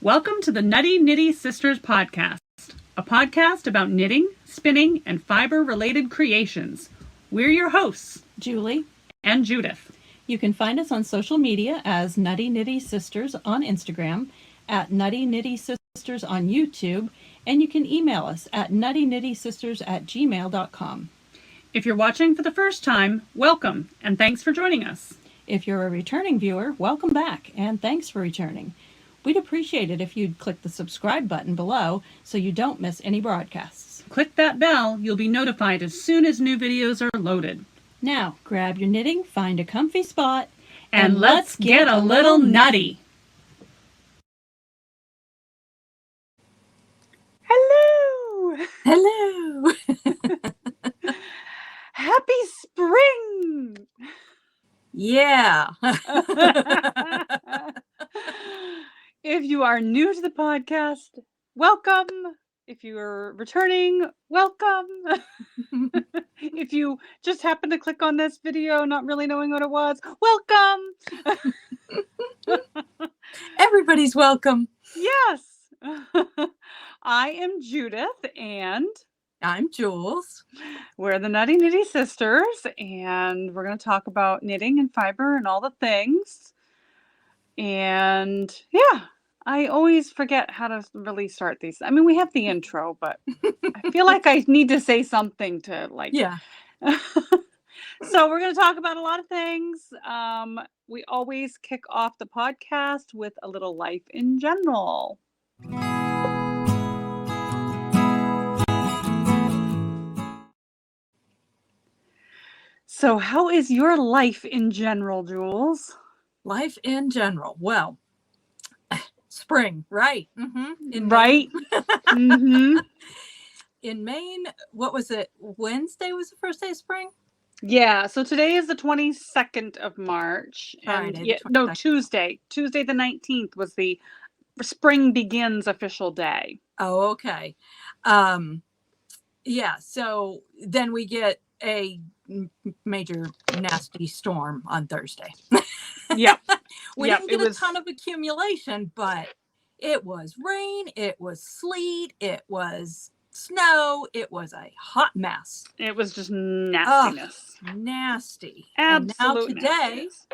Welcome to the Nutty Nitty Sisters podcast, a podcast about knitting, spinning, and fiber-related creations. We're your hosts, Julie and Judith. You can find us on social media as Nutty Nitty Sisters on Instagram, at Nutty Nitty Sisters on YouTube, and you can email us at nuttynittysisters@gmail.com. If you're watching for the first time, welcome, and thanks for joining us. If you're a returning viewer, welcome back, and thanks for returning. We'd appreciate it if you'd click the subscribe button below so you don't miss any broadcasts. Click that bell, you'll be notified as soon as new videos are loaded. Now, grab your knitting, find a comfy spot, And let's get a little nutty. Hello! Hello! Happy spring! Yeah! If you are new to the podcast, welcome. If you are returning, welcome. If you just happened to click on this video not really knowing what it was, welcome. Everybody's welcome. Yes. I am Judith and I'm Jules. we're the Nutty Nitty Sisters, and we're going to talk about knitting and fiber and all the things. And yeah, I always forget how to really start these. I mean, we have the intro, but I feel like I need to say something to Yeah. So we're going to talk about a lot of things. We always kick off the podcast with a little life in general. So how is your life in general, Jules? Life in general. Well, spring, right? Mm-hmm. Right? Mm-hmm. In Maine, what was it? Wednesday was the first day of spring? Yeah, so today is the 22nd of March. And Friday, the no, 22nd. Tuesday. Tuesday the 19th was the spring begins official day. Oh, okay. Yeah, so then we get a major nasty storm on Thursday. Yep. We Yep, didn't get it a was- ton of accumulation, but it was rain, it was sleet, it was snow, it was a hot mess. It was just nastiness. Nasty. Absolute And now today, nastiness.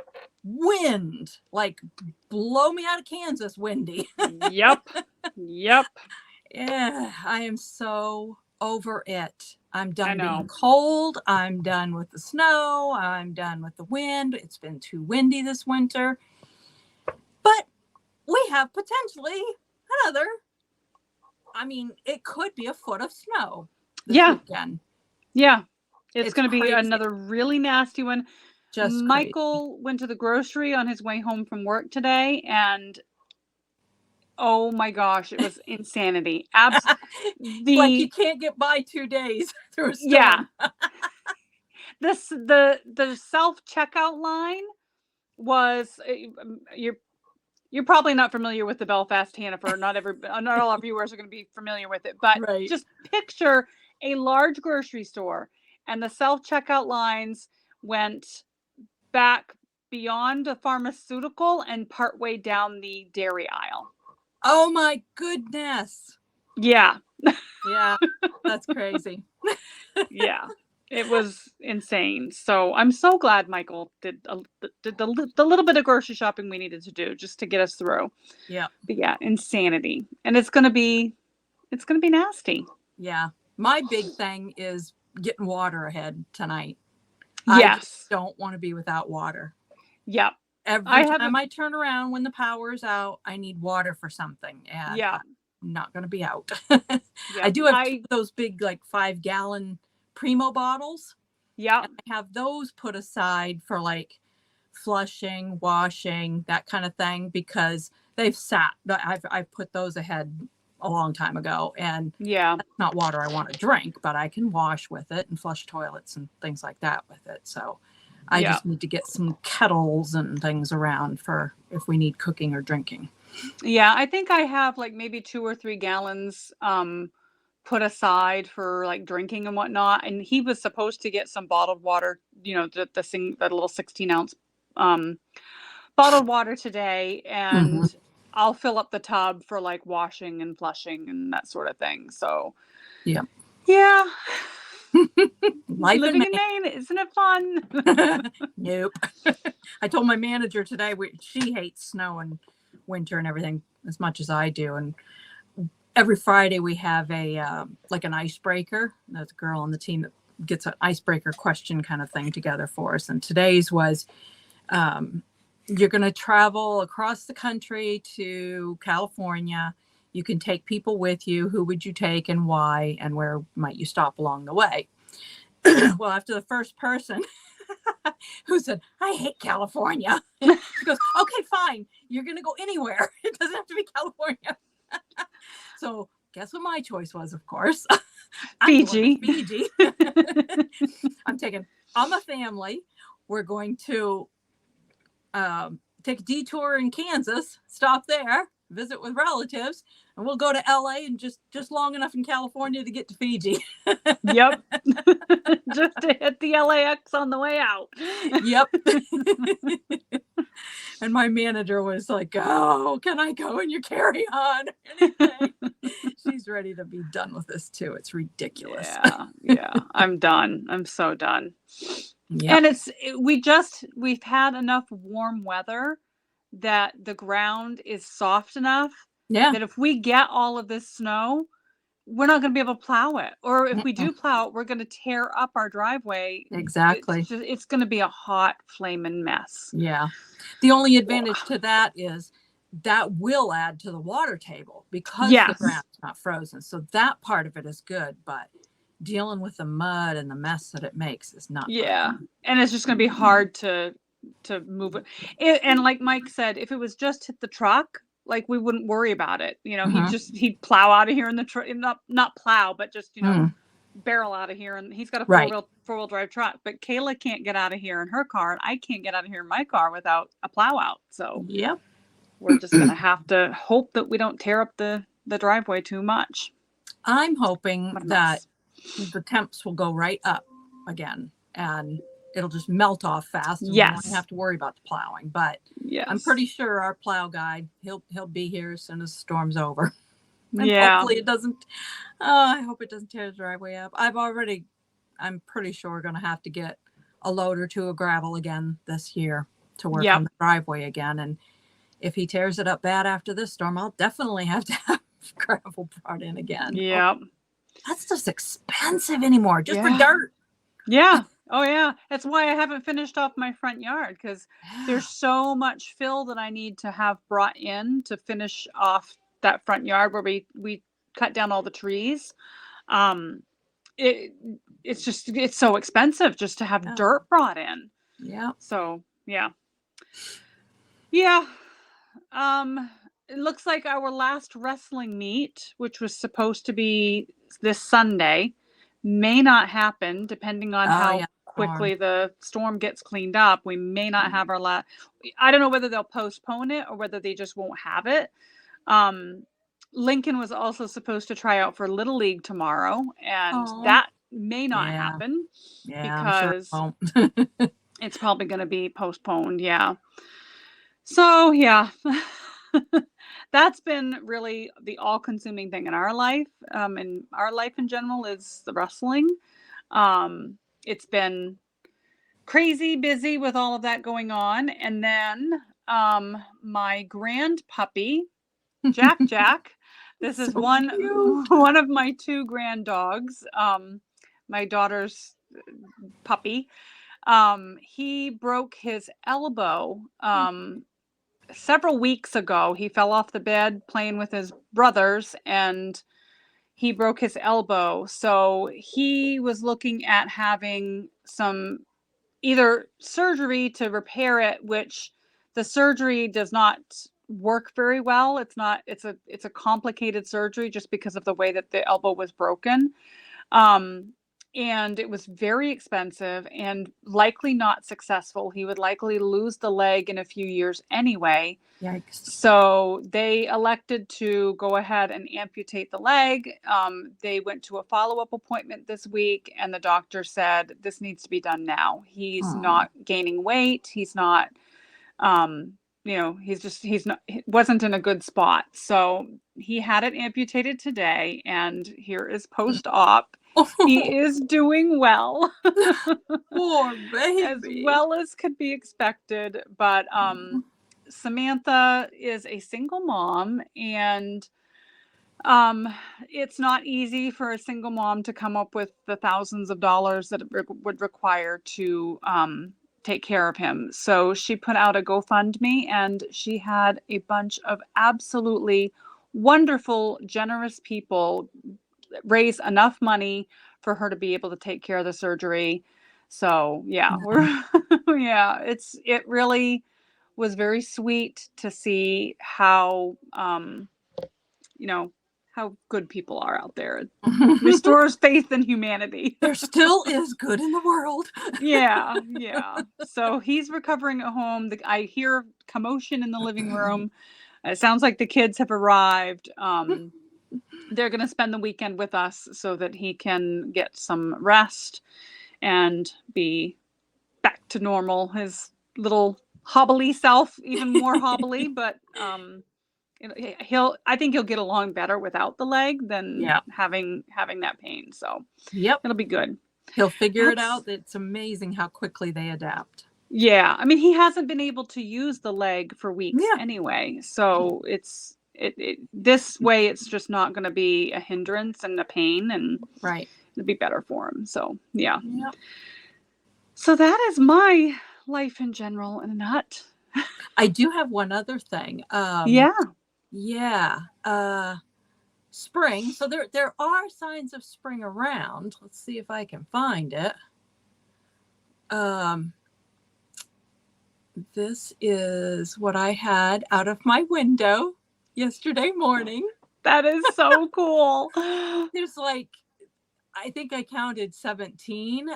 wind, like blow me out of Kansas windy. Yep. Yep. Yeah, I am so over it. I'm done know. being cold. I'm done with the snow. I'm done with the wind. It's been too windy this winter. But we have potentially another, I mean, it could be a foot of snow this Yeah. weekend. Yeah. It's It's going to be crazy. another really nasty one. Just Michael went to the grocery on his way home from work today, and oh my gosh, it was insanity. crazy. Like you can't get by 2 days through a storm. Yeah. The self checkout line was you're probably not familiar with the Belfast Hannaford. Not all our viewers are going to be familiar with it, but Right. just picture a large grocery store, and the self checkout lines went back beyond the pharmaceutical and partway down the dairy aisle. Oh my goodness. Yeah. Yeah, that's crazy. Yeah. It was insane. So I'm so glad Michael did the little bit of grocery shopping we needed to do just to get us through. Yeah. But yeah, insanity. And it's gonna be nasty. Yeah. My big thing is getting water ahead tonight. I Yes. just don't want to be without water. Yep. Every I haven't- time I turn around when the power's out, I need water for something. And Yeah. I'm not going to be out. Yeah. I do have those big, like 5-gallon Primo bottles. Yep. And I have those put aside for like flushing, washing, that kind of thing, because they've sat. I've put those ahead a long time ago, and Yeah. that's not water I want to drink, but I can wash with it and flush toilets and things like that with it. So I Yeah. just need to get some kettles and things around for if we need cooking or drinking. Yeah. I think I have like maybe 2 or 3 gallons put aside for like drinking and whatnot. And he was supposed to get some bottled water, the little 16-ounce bottled water today, and I'll fill up the tub for like washing and flushing and that sort of thing. So Yeah. yeah. Life Living in in Maine, isn't it fun? Nope. I told my manager today she hates snow and winter and everything as much as I do. And every Friday we have a like an icebreaker. There's a girl on the team that gets an icebreaker question kind of thing together for us. And today's was you're going to travel across the country to California. You can take people with you. Who would you take and why? And where might you stop along the way? Well, after the first person who said, I hate California, she goes, okay, fine. You're going to go anywhere. It doesn't have to be California. So guess what my choice was, of course? Fiji. Fiji. I'm taking all my family. We're going to take a detour in Kansas, stop there, visit with relatives, and we'll go to LA and just long enough in California to get to Fiji. Yep. Just to hit the LAX on the way out. Yep. And my manager was like, oh, can I go in your carry-on? Anything. She's ready to be done with this too. It's ridiculous. Yeah. I'm done. I'm so done. Yep. And we've had enough warm weather that the ground is soft enough that if we get all of this snow, we're not going to be able to plow it. Or if we do plow it, we're going to tear up our driveway. Exactly. It's going to be a hot flaming mess. Yeah. The only advantage to that is that will add to the water table because the ground's not frozen. So that part of it is good, but dealing with the mud and the mess that it makes is not fun. And it's just going to be hard to move it. And like Mike said, if it was just hit the truck, like we wouldn't worry about it. You know, he'd plow out of here in the truck, not plow, but just, barrel out of here. And he's got a four-wheel drive truck, but Kayla can't get out of here in her car. And I can't get out of here in my car without a plow out. So we're just going to have to hope that we don't tear up the driveway too much. I'm hoping that the temps will go right up again and it'll just melt off fast and we won't have to worry about the plowing. But I'm pretty sure our plow guy, he'll be here as soon as the storm's over. And hopefully it doesn't, I hope it doesn't tear the driveway up. I'm pretty sure we're going to have to get a load or two of gravel again this year to work on the driveway again. And if he tears it up bad after this storm, I'll definitely have to have gravel brought in again. Yeah. That's just expensive anymore, just for dirt. Yeah. Oh, yeah. That's why I haven't finished off my front yard because there's so much fill that I need to have brought in to finish off that front yard where we cut down all the trees. It's so expensive just to have dirt brought in. Yeah. So, yeah. It looks like our last wrestling meet, which was supposed to be this Sunday, may not happen depending on how quickly the storm gets cleaned up. We may not have our last. I don't know whether they'll postpone it or whether they just won't have it. Lincoln was also supposed to try out for Little League tomorrow, and that may not happen because I'm sure it won't. it's probably going to be postponed. Yeah. So, that's been really the all-consuming thing in our life. And our life in general is the wrestling. It's been crazy busy with all of that going on. And then my grand puppy, Jack, this is one of my two grand dogs, my daughter's puppy. He broke his elbow several weeks ago. He fell off the bed playing with his brothers and he broke his elbow. So he was looking at having some either surgery to repair it, which the surgery does not work very well. It's a complicated surgery just because of the way that the elbow was broken. And it was very expensive and likely not successful. He would likely lose the leg in a few years anyway. Yikes. So they elected to go ahead and amputate the leg. They went to a follow-up appointment this week, and the doctor said, this needs to be done now. He's not gaining weight. He's not he wasn't in a good spot. So he had it amputated today, and here is post-op. He is doing well. Poor baby. As well as could be expected. But Samantha is a single mom, and it's not easy for a single mom to come up with the thousands of dollars that it would require to take care of him. So she put out a GoFundMe, and she had a bunch of absolutely wonderful, generous people raise enough money for her to be able to take care of the surgery. So yeah, it really was very sweet to see how how good people are out there. It restores faith in humanity. There still is good in the world. Yeah. So he's recovering at home. I hear commotion in the living room. It sounds like the kids have arrived. They're going to spend the weekend with us so that he can get some rest and be back to normal. His little hobbly self, even more hobbly, but I think he'll get along better without the leg than having that pain. So it'll be good. He'll figure it out. It's amazing how quickly they adapt. Yeah. I mean, he hasn't been able to use the leg for weeks anyway. So this way it's just not going to be a hindrance and a pain, and it'll be better for him. So So that is my life in general in a nut. I do have one other thing. Spring. So there are signs of spring around. Let's see if I can find it. This is what I had out of my window yesterday morning. That is so cool. There's I think I counted 17.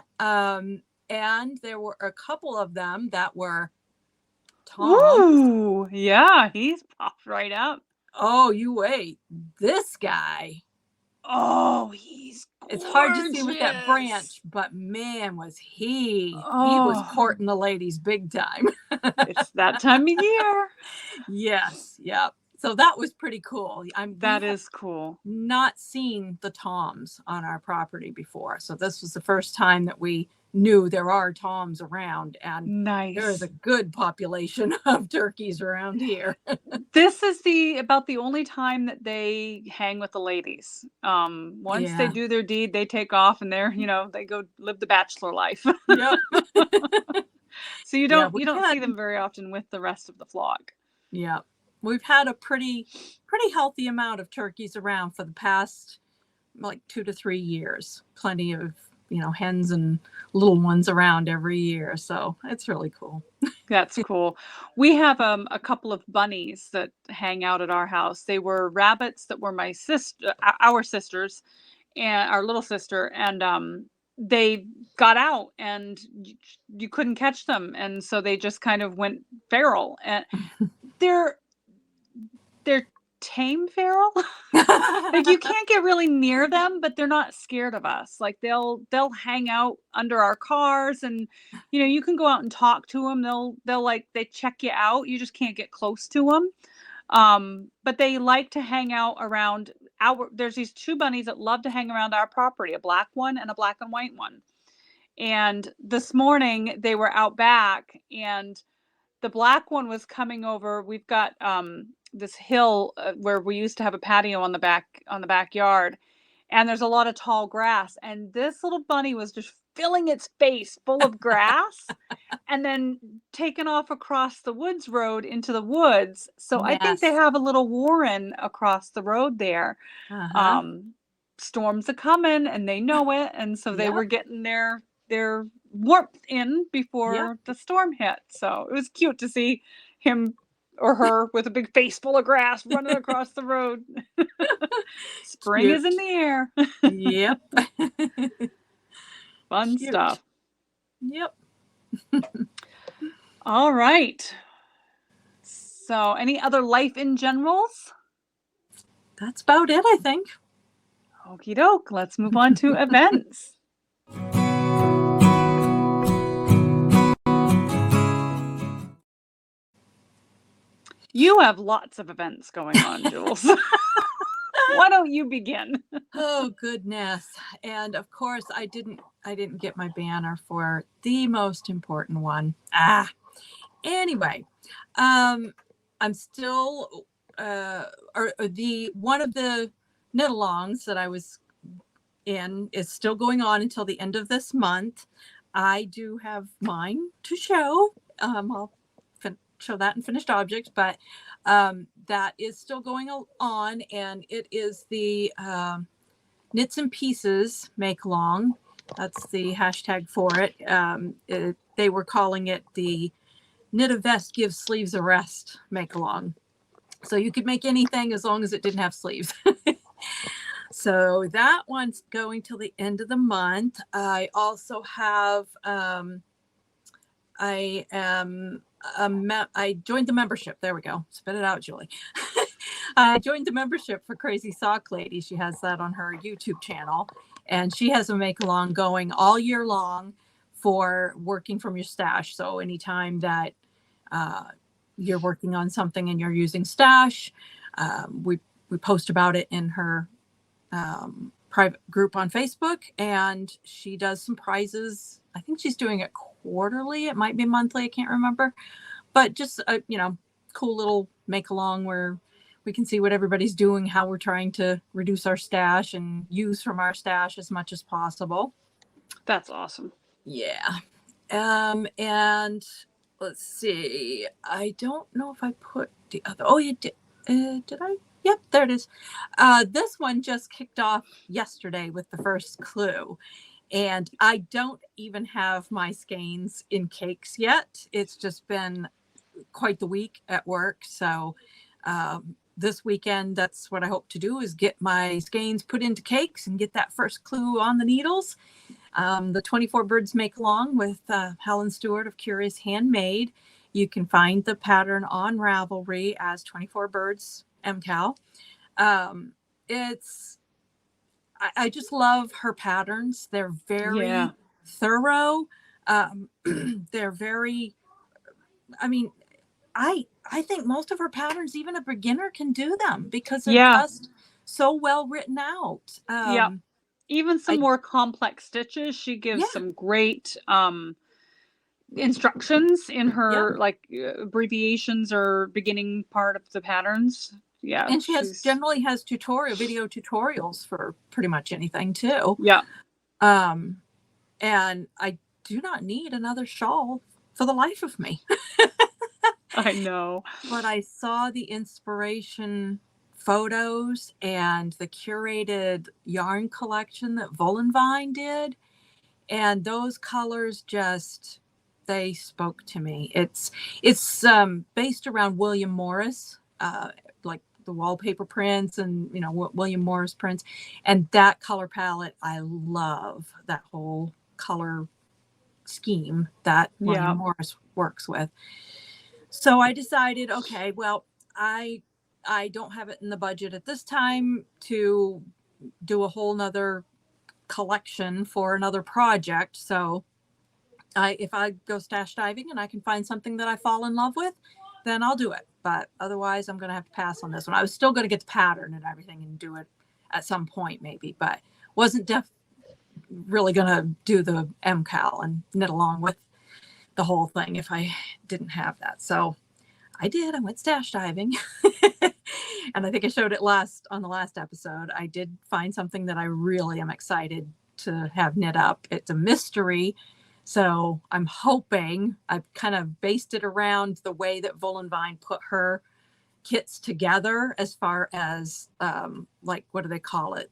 And there were a couple of them that were toms. Ooh, yeah, he's popped right up. Oh, you wait. This guy. Oh, he's gorgeous. It's hard to see with that branch, but man, was he. He was courting the ladies big time. It's that time of year. Yes. Yep. So that was pretty cool. That is cool. Not seen the toms on our property before. So this was the first time that we knew there are toms around, and there is a good population of turkeys around here. This is about the only time that they hang with the ladies. Once they do their deed, they take off, and they go live the bachelor life. Yep. So you don't see them very often with the rest of the flock. Yeah. We've had a pretty healthy amount of turkeys around for the past 2 to 3 years. Plenty of hens and little ones around every year. So it's really cool. That's cool. We have a couple of bunnies that hang out at our house. They were rabbits that were our sisters, and our little sister, and they got out, and you couldn't catch them, and so they just kind of went feral. And they're tame feral. You can't get really near them, but they're not scared of us. They'll hang out under our cars, and you can go out and talk to them. They check you out. You just can't get close to them. But they like to hang out around there's these 2 bunnies that love to hang around our property, a black one and a black and white one. And this morning they were out back, and the black one was coming over. We've got this hill where we used to have a patio on the backyard, and there's a lot of tall grass, and this little bunny was just filling its face full of grass and then taken off across the woods road into the woods. So I think they have a little warren across the road there. Storms are coming, and they know it, and so they were getting their warmth in before the storm hit. So it was cute to see him or her with a big face full of grass running across the road. Spring is in the air. Yep. Fun stuff. Yep. All right. So any other life in generals? That's about it, I think. Okie doke. Let's move on to events. You have lots of events going on, Jules. Why don't you begin? Oh goodness. And of course I didn't get my banner for the most important one. Anyway, I'm still or the one of the knit-alongs that I was in is still going on until the end of this month. I do have mine to show. I'll show that in finished objects, but that is still going on, and it is the Knits and Pieces make along. That's the hashtag for it. They were calling it the Knit a Vest, Give Sleeves a Rest make along. So you could make anything as long as it didn't have sleeves. So that one's going till the end of the month. I also have I joined the membership. There we go. Spit it out, Julie. I joined the membership for Crazy Sock Lady. She has that on her YouTube channel, and she has a make along going all year long for working from your stash. So anytime that you're working on something and you're using stash, we post about it in her private group on Facebook, and she does some prizes. I think she's doing it quarterly. It might be monthly. I can't remember, but just a cool little make along where we can see what everybody's doing, how we're trying to reduce our stash and use from our stash as much as possible. That's awesome. Yeah. And let's see. I don't know if I put the other. Oh, you did. Did I? Yep, there it is. This one just kicked off yesterday with the first clue. And I don't even have my skeins in cakes yet. It's just been quite the week at work. So this weekend, that's what I hope to do, is get my skeins put into cakes and get that first clue on the needles. The 24 Birds make along with Helen Stewart of Curious Handmade. You can find the pattern on Ravelry as 24 Birds MCal. I just love her patterns. They're very thorough. They're very, I think most of her patterns, even a beginner can do them because they're just so well written out. Even some more complex stitches. She gives some great instructions in her abbreviations or beginning part of the patterns. Yeah. And she generally has video tutorials for pretty much anything too. Yeah. And I do not need another shawl for the life of me. I know. But I saw the inspiration photos and the curated yarn collection that Volenvine did. And those colors they spoke to me. It's based around William Morris, like the wallpaper prints and William Morris prints, and that color palette. I love that whole color scheme that William Morris works with. So I decided, okay, well, I don't have it in the budget at this time to do a whole nother collection for another project. So if I go stash diving and I can find something that I fall in love with, then I'll do it. But otherwise, I'm going to have to pass on this one. I was still going to get the pattern and everything and do it at some point maybe, but wasn't really going to do the MCal and knit along with the whole thing if I didn't have that. So I did. I went stash diving. And I think I showed it on the last episode. I did find something that I really am excited to have knit up. It's a mystery. So I'm hoping I've kind of based it around the way that Volenvine put her kits together as far as what do they call it?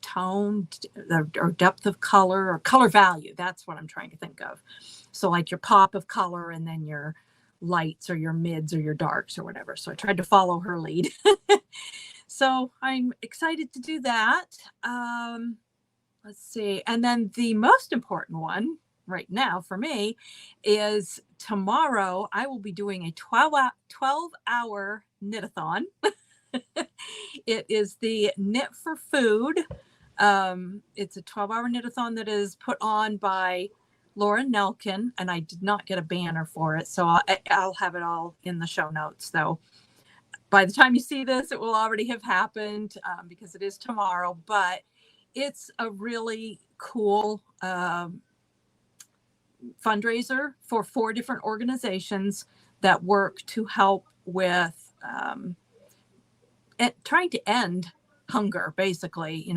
Tone or depth of color or color value. That's what I'm trying to think of. So like your pop of color and then your lights or your mids or your darks or whatever. So I tried to follow her lead. So I'm excited to do that. Let's see. And then the most important one right now for me is tomorrow I will be doing a 12-hour knit-a-thon. It is the Knit for Food. It's a 12-hour knit-a-thon that is put on by Laura Nelkin, and I did not get a banner for it, so I'll have it all in the show notes. Though by the time you see this, it will already have happened because it is tomorrow. But it's a really cool fundraiser for 4 different organizations that work to help with trying to end hunger, basically,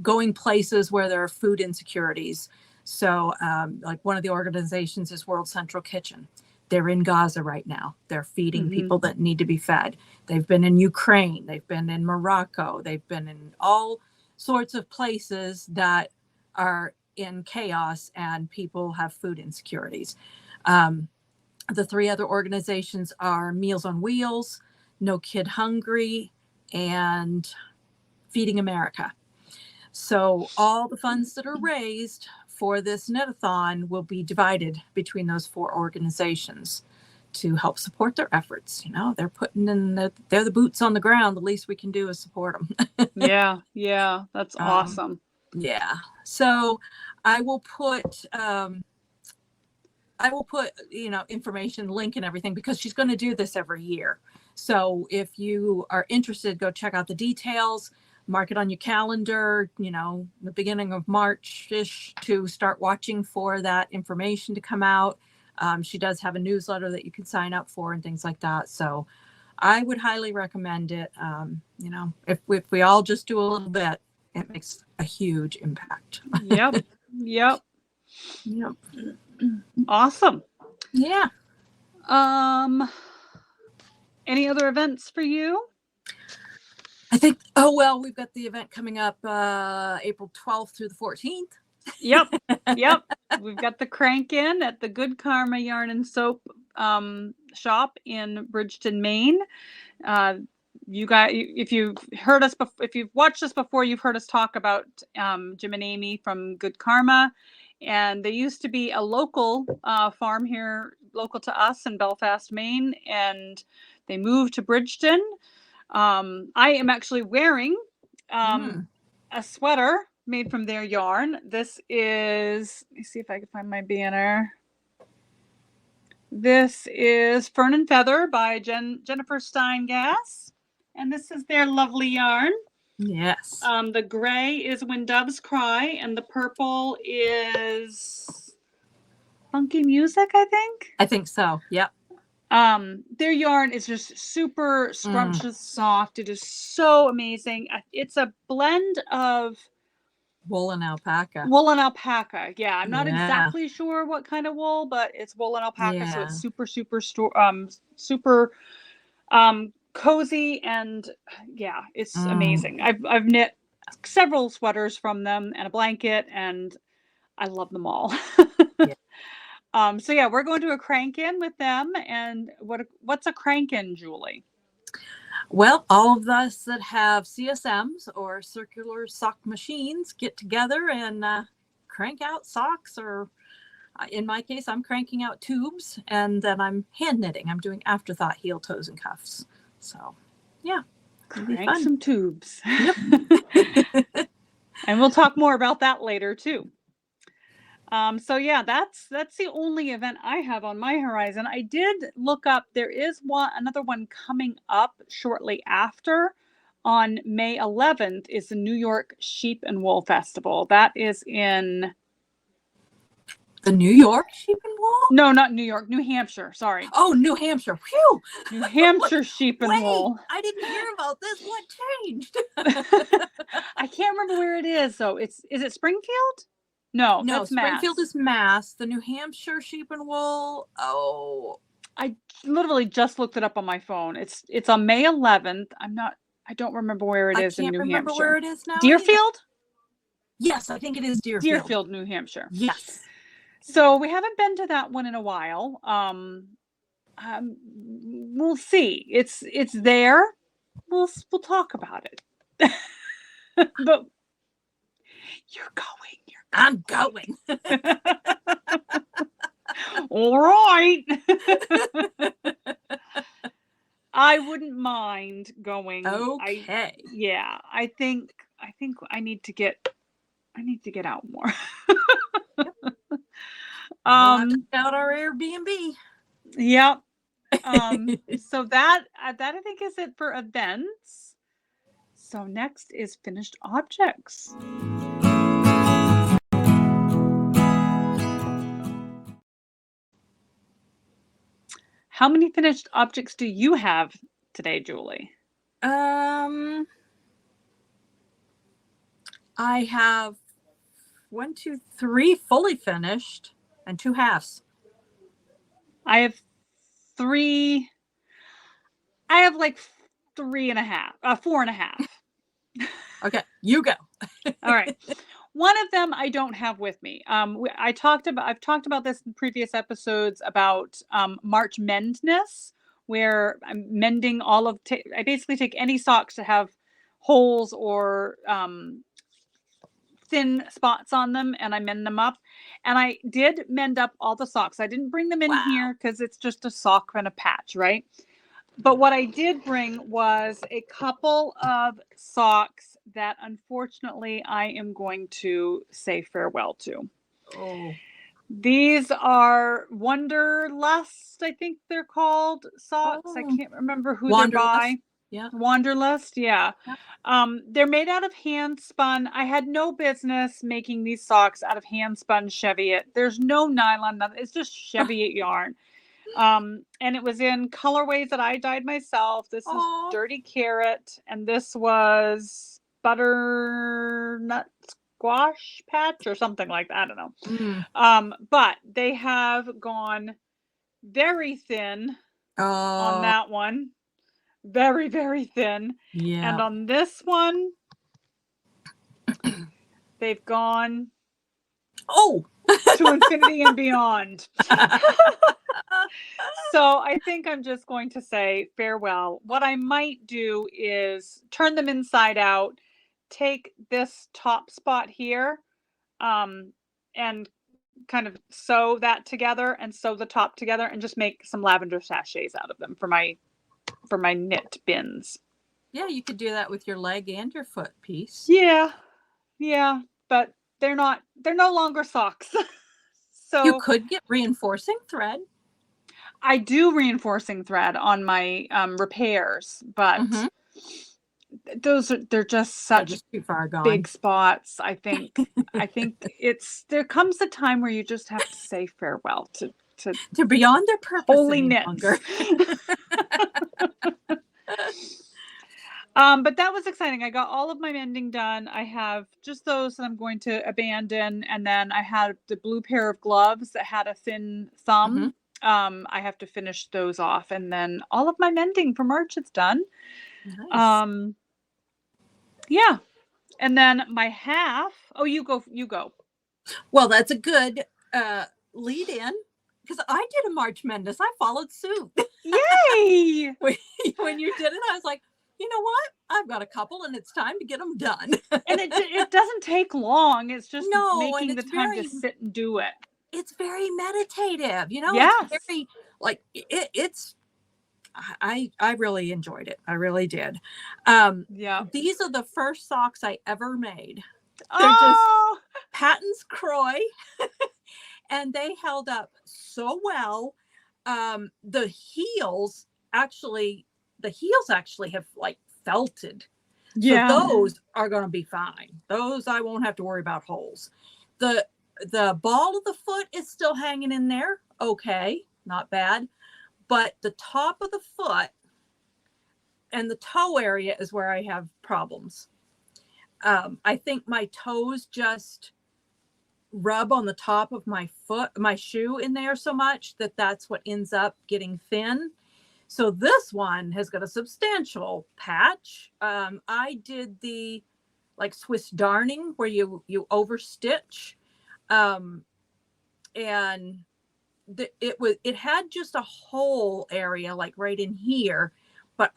going places where there are food insecurities. So like one of the organizations is World Central Kitchen. They're in Gaza right now. They're feeding people that need to be fed. They've been in Ukraine. They've been in Morocco. They've been in all sorts of places that are in chaos and people have food insecurities. The 3 other organizations are Meals on Wheels, No Kid Hungry, and Feeding America. So all the funds that are raised for this knit-a-thon will be divided between those 4 organizations to help support their efforts. They're putting in they're the boots on the ground. The least we can do is support them. Yeah, that's awesome. Yeah. So I will put information, link and everything, because she's going to do this every year. So if you are interested, go check out the details, mark it on your calendar, the beginning of March-ish to start watching for that information to come out. She does have a newsletter that you can sign up for and things like that. So I would highly recommend it. If we all just do a little bit, it makes a huge impact. Yep. Awesome. Yeah. Any other events for you? I think, we've got the event coming up April 12th through the 14th. Yep. We've got the crank in at the Good Karma Yarn and Soap shop in Bridgeton, Maine. You guys, if you've heard us, if you've watched us before, you've heard us talk about Jim and Amy from Good Karma. And they used to be a local farm here, local to us in Belfast, Maine, and they moved to Bridgeton. I am actually wearing a sweater made from their yarn. This is, let me see if I can find my banner. This is Fern and Feather by Jennifer Steingass, and this is their lovely yarn. Yes. The gray is When Doves Cry, and the purple is Funky Music, I think. I think so. Yep. Their yarn is just super scrumptious, soft. It is so amazing. It's a blend of wool and alpaca. Yeah, I'm not exactly sure what kind of wool, but it's wool and alpaca, so it's super cozy, and it's amazing. I've knit several sweaters from them and a blanket, and I love them all. We're going to a crank-in with them. And what's a crank-in, Julie? Well, all of us that have CSMs or circular sock machines get together and crank out socks, or in my case, I'm cranking out tubes, and then I'm hand knitting. I'm doing afterthought heel, toes, and cuffs. So, yeah. Crank some tubes. Yep. And we'll talk more about that later, too. That's the only event I have on my horizon. I did look up, there is another one coming up shortly after. On May 11th is the New York Sheep and Wool Festival. That is in the New York Sheep and Wool? No, not New York, New Hampshire. Sorry. Oh, New Hampshire. Phew. New Hampshire Sheep and Wool. I didn't hear about this. What changed? I can't remember where it is, though. Is it Springfield? No, that's Springfield Mass. is Mass. The New Hampshire Sheep and Wool. Oh, I literally just looked it up on my phone. It's on May 11th. I don't remember where it is in New Hampshire. I can't remember where it is now. Deerfield? Yes, I think it is Deerfield. Deerfield, New Hampshire. Yes. So we haven't been to that one in a while. We'll see. It's there. We'll talk about it. But you're going. I'm going. All right. I wouldn't mind going. Okay. I think I need to get out more. We'll have to check out our Airbnb. Yep. So that I think is it for events. So next is finished objects. How many finished objects do you have today, Julie? I have 1, 2, 3 fully finished and 2 halves. I have 3. I have like 3.5, 4.5. Okay, you go. All right. One of them I don't have with me. I've talked about this in previous episodes about March mendness, where I'm mending all of. I basically take any socks that have holes or thin spots on them, and I mend them up. And I did mend up all the socks. I didn't bring them in here because it's just a sock and a patch, right? But what I did bring was a couple of socks that unfortunately I am going to say farewell to. Oh. These are Wanderlust, I think they're called, socks. I can't remember who they're by. Yeah. Wanderlust, yeah. They're made out of hand spun. I had no business making these socks out of hand spun Cheviot. There's no nylon, nothing. It's just Cheviot yarn. And it was in colorways that I dyed myself. This is Dirty Carrot, and this was Butternut Squash Patch or something like that. I don't know. But they have gone very thin on that one. Very, very thin. Yeah. And on this one, they've gone to infinity and beyond. So I think I'm just going to say farewell. What I might do is turn them inside out, take this top spot here, and kind of sew that together and sew the top together and just make some lavender sachets out of them for my knit bins. Yeah, you could do that with your leg and your foot piece. Yeah, but they're no longer socks. So you could get reinforcing thread. I do reinforcing thread on my repairs, but they're just such too far gone. Big spots. I think there comes a time where you just have to say farewell to beyond their purpose. Holy knits. But that was exciting. I got all of my mending done. I have just those that I'm going to abandon, and then I had the blue pair of gloves that had a thin thumb. I have to finish those off, and then all of my mending for March is done. Nice. Yeah. And then my half. Oh, you go. Well, that's a good lead in, because I did a March Mendes. I followed suit. Yay! When you did it, I was like, you know what? I've got a couple, and it's time to get them done. And it doesn't take long. It's just making the time to sit and do it. It's very meditative, Yes. It's very it's. I really enjoyed it. I really did. Yeah. These are the first socks I ever made. They're just Patton's Croy, and they held up so well. The heels actually have like felted. Yeah. So those are going to be fine. Those I won't have to worry about holes. The ball of the foot is still hanging in there. Okay, not bad. But the top of the foot and the toe area is where I have problems. I think my toes just rub on the top of my shoe in there so much that's what ends up getting thin. So this one has got a substantial patch. I did the like Swiss darning where you overstitch. And it had just a hole area like right in here, but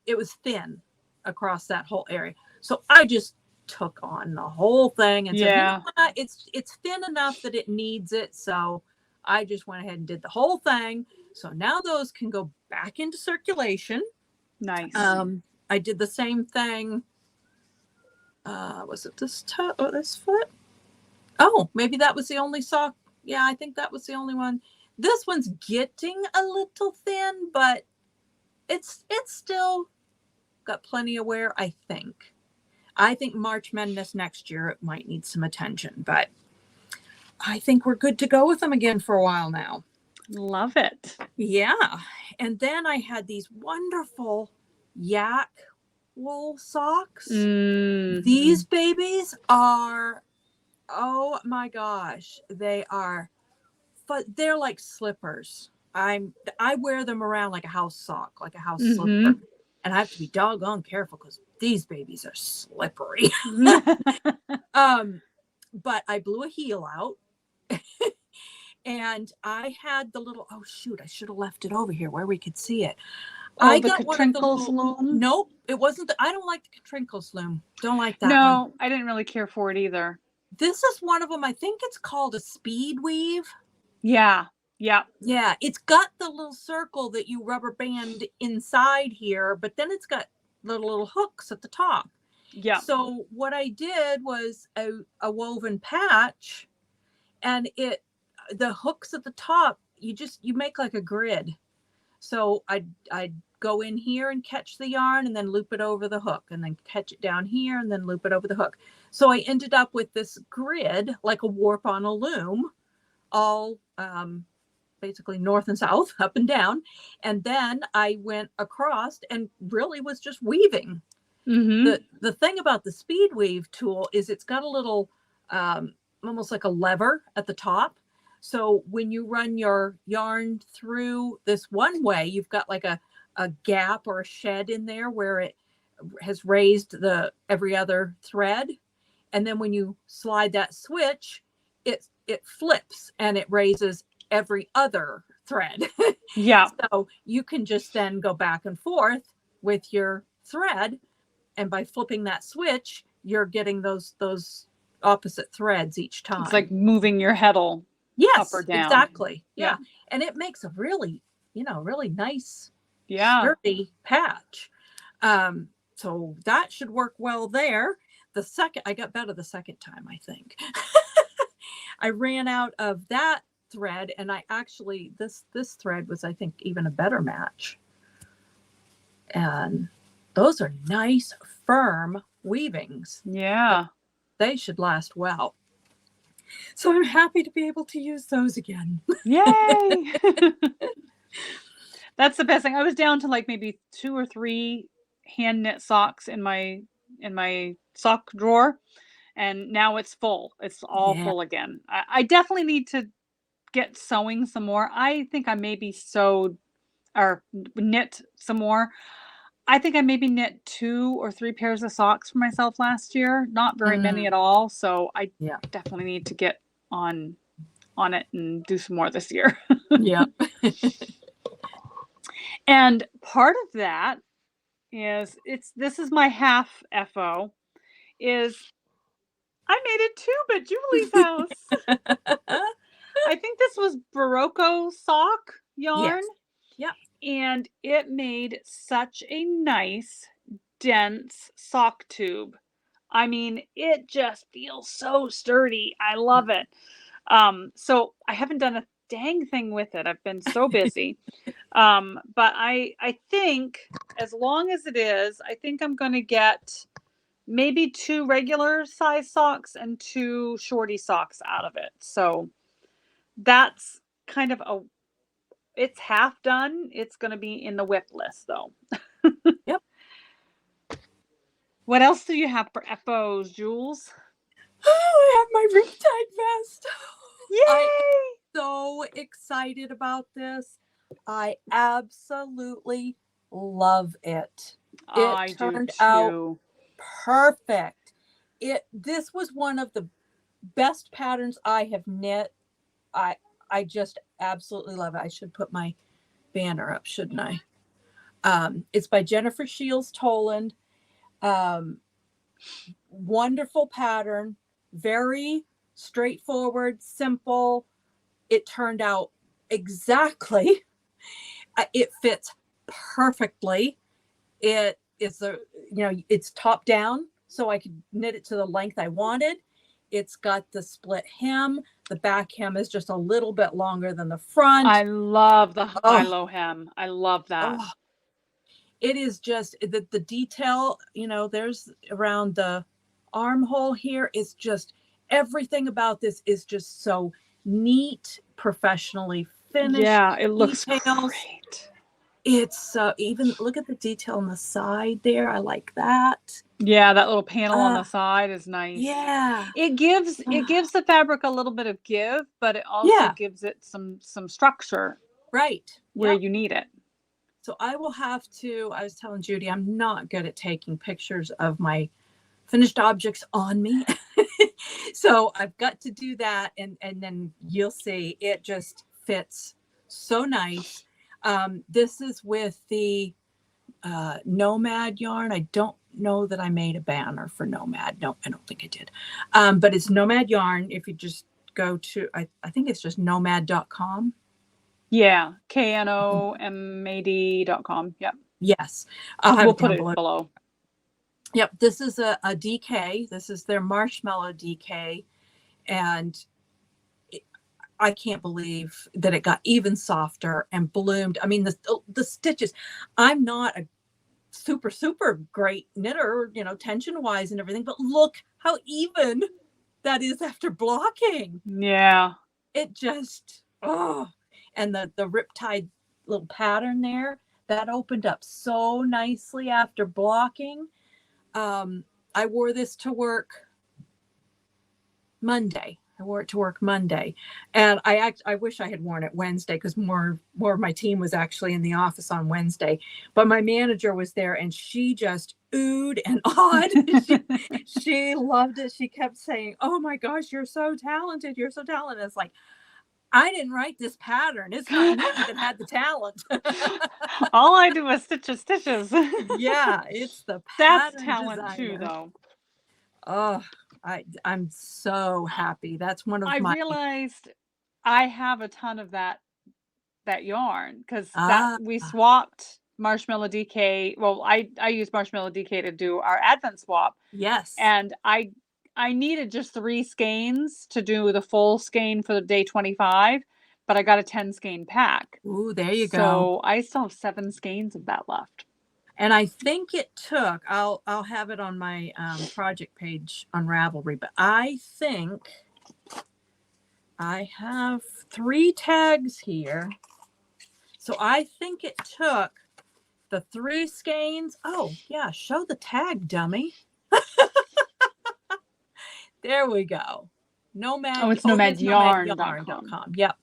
it was thin across that whole area. So I just took on the whole thing and said, you know what? It's thin enough that it needs it. So I just went ahead and did the whole thing. So now those can go back into circulation. Nice. I did the same thing. Was it this toe or this foot? Oh, maybe that was the only sock Yeah, I think that was the only one. This one's getting a little thin, but it's still got plenty of wear, I think. I think March Madness next year, it might need some attention, but I think we're good to go with them again for a while now. Love it. Yeah. And then I had these wonderful yak wool socks. These babies are, oh my gosh, they are, but they're like slippers. I wear them around like a house sock, like a house slipper. And I have to be doggone careful because these babies are slippery. But I blew a heel out. And I had the little, oh shoot, I should have left it over here where we could see it. I got one of the little loom. Nope, it wasn't. I don't like the Trinkles loom. Don't like that. No, one. I didn't really care for it either. This is one of them. I think it's called a speed weave. Yeah. Yeah. Yeah. It's got the little circle that you rubber band inside here, but then it's got little hooks at the top. Yeah. So what I did was a woven patch, and the hooks at the top, you make like a grid. So I'd go in here and catch the yarn and then loop it over the hook and then catch it down here and then loop it over the hook. So I ended up with this grid, like a warp on a loom, all basically north and south, up and down. And then I went across and really was just weaving. The thing about the speed weave tool is it's got a little, almost like a lever at the top. So when you run your yarn through this one way, you've got like a gap or a shed in there where it has raised every other thread. And then when you slide that switch, it flips and it raises every other thread. Yeah. So you can just then go back and forth with your thread. And by flipping that switch, you're getting those opposite threads each time. It's like moving your heddle. Yes, up or down. exactly. Yeah. And it makes a really, really nice, sturdy patch. So that should work well there. I got better the second time, I think. I ran out of that thread, and I actually, this thread was, I think, even a better match. And those are nice, firm weavings. Yeah. They should last well. So I'm happy to be able to use those again. Yay! That's the best thing. I was down to like maybe 2 or 3 hand knit socks in my sock drawer, and now it's full. It's all full again. I definitely need to get sewing some more. I think I maybe sewed or knit some more. I think I maybe knit 2 or 3 pairs of socks for myself last year. Not very many at all. So I definitely need to get on it and do some more this year. Yeah. And part of that is this is my half FO is I made it too at Julie's house. I think this was Barocco sock yarn. Yes. Yeah. And it made such a nice, dense sock tube. I mean, it just feels so sturdy. I love it. So I haven't done a dang thing with it. I've been so busy. But I think as long as it is, I think I'm going to get maybe 2 regular size socks and 2 shorty socks out of it. So that's kind of it's half done. It's going to be in the WIP list, though. Yep. What else do you have for FOs, Jules? Oh, I have my Riptide vest. Yay! I'm so excited about this. I absolutely love it. It turned out perfect. This was one of the best patterns I have knit. I just absolutely love it. I should put my banner up, shouldn't I? It's by Jennifer Shields Toland. Wonderful pattern, very straightforward, simple. It turned out exactly. It fits perfectly. It is it's top down, so I could knit it to the length I wanted. It's got the split hem. The back hem is just a little bit longer than the front. I love the Oh. high-low hem. I love that. Oh, it is just the detail, there's around the armhole here is just, everything about this is just so neat, professionally finished. Yeah, it looks details. great. It's even look at the detail on the side there. I like that. Yeah, that little panel on the side is nice. Yeah. It gives the fabric a little bit of give, but it also gives it some structure Right. where you need it. So I will have to, I was telling Judy, I'm not good at taking pictures of my finished objects on me. So I've got to do that, and then you'll see it just fits so nice. This is with the Nomad yarn. I don't know that I made a banner for Nomad. No, I don't think I did. But it's Nomad yarn. If you just go to, I think it's just nomad.com. Yeah, KNOMAD.com. Yep. Yes. I'll have We'll it put down it below. below. Yep. This is a DK. This is their marshmallow DK. And I can't believe that it got even softer and bloomed. I mean, the stitches, I'm not a super great knitter, tension wise and everything, but look how even that is after blocking. Yeah. It just, and the riptide little pattern there, that opened up so nicely after blocking. I wore this to work Monday. I wore it to work Monday, and I wish I had worn it Wednesday, because more of my team was actually in the office on Wednesday. But my manager was there, and she just oohed and awed. She loved it. She kept saying, "Oh my gosh, you're so talented! You're so talented!" It's like, I didn't write this pattern. It's not me that had the talent. All I do is stitches. Yeah, it's the That's pattern talent designer. too, though. Oh, I'm so happy. That's one of I my. realized I have a ton of that yarn, because we Ah, swapped Marshmallow DK. Well, I used Marshmallow DK to do our Advent swap, yes. and I needed just 3 skeins to do the full skein for the day 25, but I got a 10 skein pack. Ooh, there you go. So I still have 7 skeins of that left. And I think it took, I'll have it on my project page on Ravelry, but I think I have 3 tags here. So I think it took the 3 skeins. Oh, yeah, show the tag, dummy. There we go. Nomad. Oh, it's nomadyarn.com. Yep.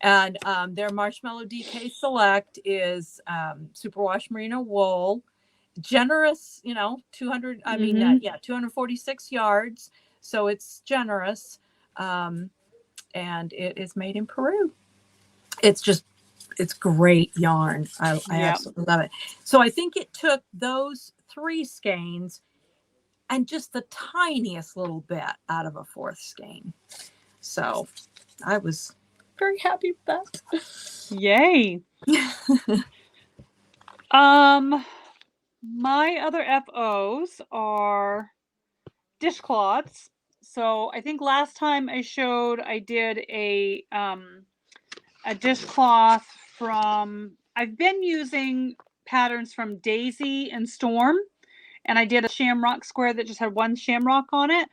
And their Marshmallow DK Select is superwash merino wool. Generous, 200, 246 yards. So it's generous. And it is made in Peru. It's great yarn. I absolutely love it. So I think it took those 3 skeins and just the tiniest little bit out of a 4th skein. So I was very happy with that. Yay. My other FOs are dishcloths. So I think last time I did a dishcloth from, I've been using patterns from Daisy and Storm, and I did a shamrock square that just had 1 shamrock on it.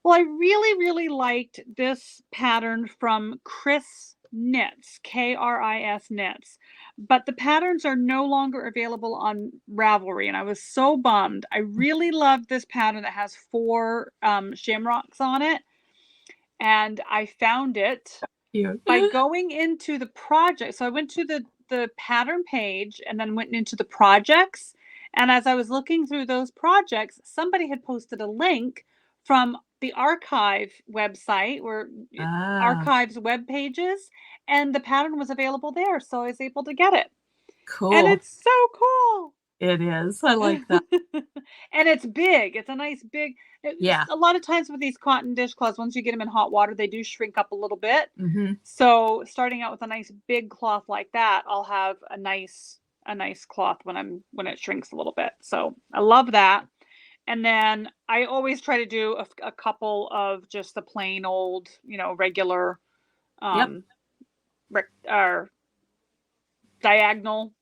Well, I really liked this pattern from Chris Knits, KRIS Knits, but the patterns are no longer available on Ravelry, and I was so bummed. I really loved this pattern that has 4 shamrocks on it, and I found it by going into the project. So I went to the pattern page and then went into the projects, and as I was looking through those projects, somebody had posted a link from the archive website, or archives web pages, and the pattern was available there, so I was able to get it. Cool. And it's so cool. It is. I like that. And it's big. It's a nice big. Yeah. A lot of times with these cotton dishcloths, once you get them in hot water, they do shrink up a little bit. Mm-hmm. So starting out with a nice big cloth like that, I'll have a nice cloth when it shrinks a little bit. So I love that. And then I always try to do a couple of just the plain old, regular or diagonal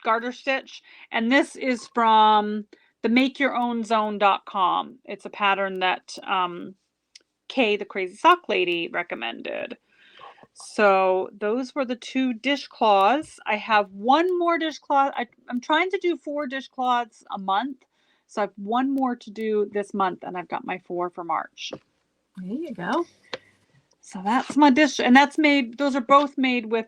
garter stitch. And this is from the makeyourownzone.com. It's a pattern that Kay, the crazy sock lady, recommended. So those were the 2 dishcloths. I have one more dishcloth. I'm trying to do 4 dishcloths a month. So I have one more to do this month, and I've got my 4 for March. There you go. So that's my dish, and that's made. Those are both made with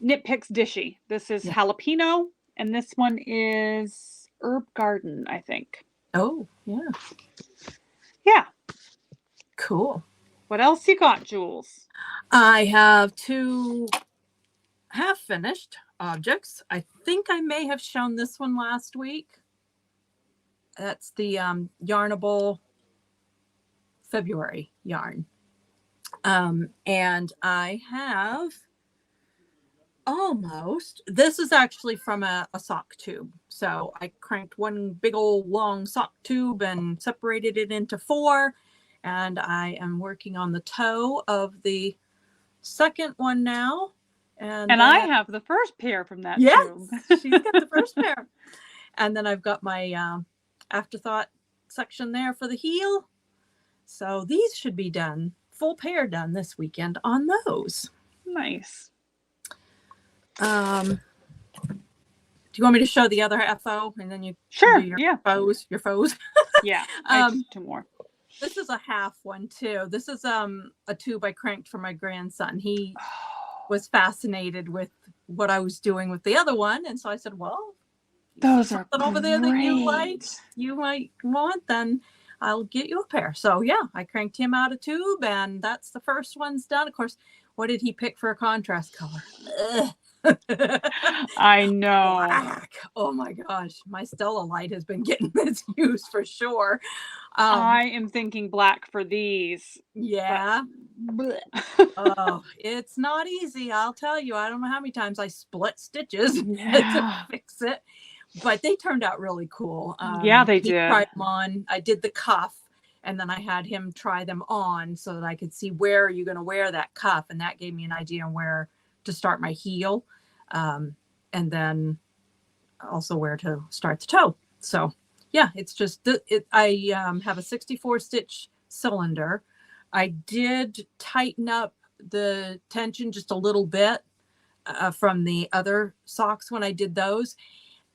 Knit Picks Dishy. This is jalapeno, and this one is herb garden, I think. Oh, yeah. Yeah. Cool. What else you got, Jules? I have 2 half-finished objects. I think I may have shown this one last week. That's the Yarnable February yarn. And I have this is actually from a sock tube. So I cranked one big old long sock tube and separated it into 4. And I am working on the toe of the second one now. And I have the first pair from that tube. She's got the first pair. And then I've got my afterthought section there for the heel. So these should be done, full pair done this weekend on those. Nice. Do you want me to show the other FO and then you sure do your foes? Yeah, I have 2 more. This is a half one too. This is a tube I cranked for my grandson. He was fascinated with what I was doing with the other one, and so I said, "Well, those are over there that you might want, then I'll get you a pair." So yeah, I cranked him out a tube, and that's the first one's done. Of course, what did he pick for a contrast color? I know. Black. Oh my gosh, my Stella light has been getting misused for sure. I am thinking black for these. Yeah. Oh, it's not easy. I'll tell you. I don't know how many times I split stitches to fix it, but they turned out really cool. Yeah, they did. Tried them on. I did the cuff, and then I had him try them on so that I could see where you're going to wear that cuff, and that gave me an idea on where to start my heel, and then also where to start the toe. So yeah, it's just I have a 64 stitch cylinder. I did tighten up the tension just a little bit from the other socks when I did those.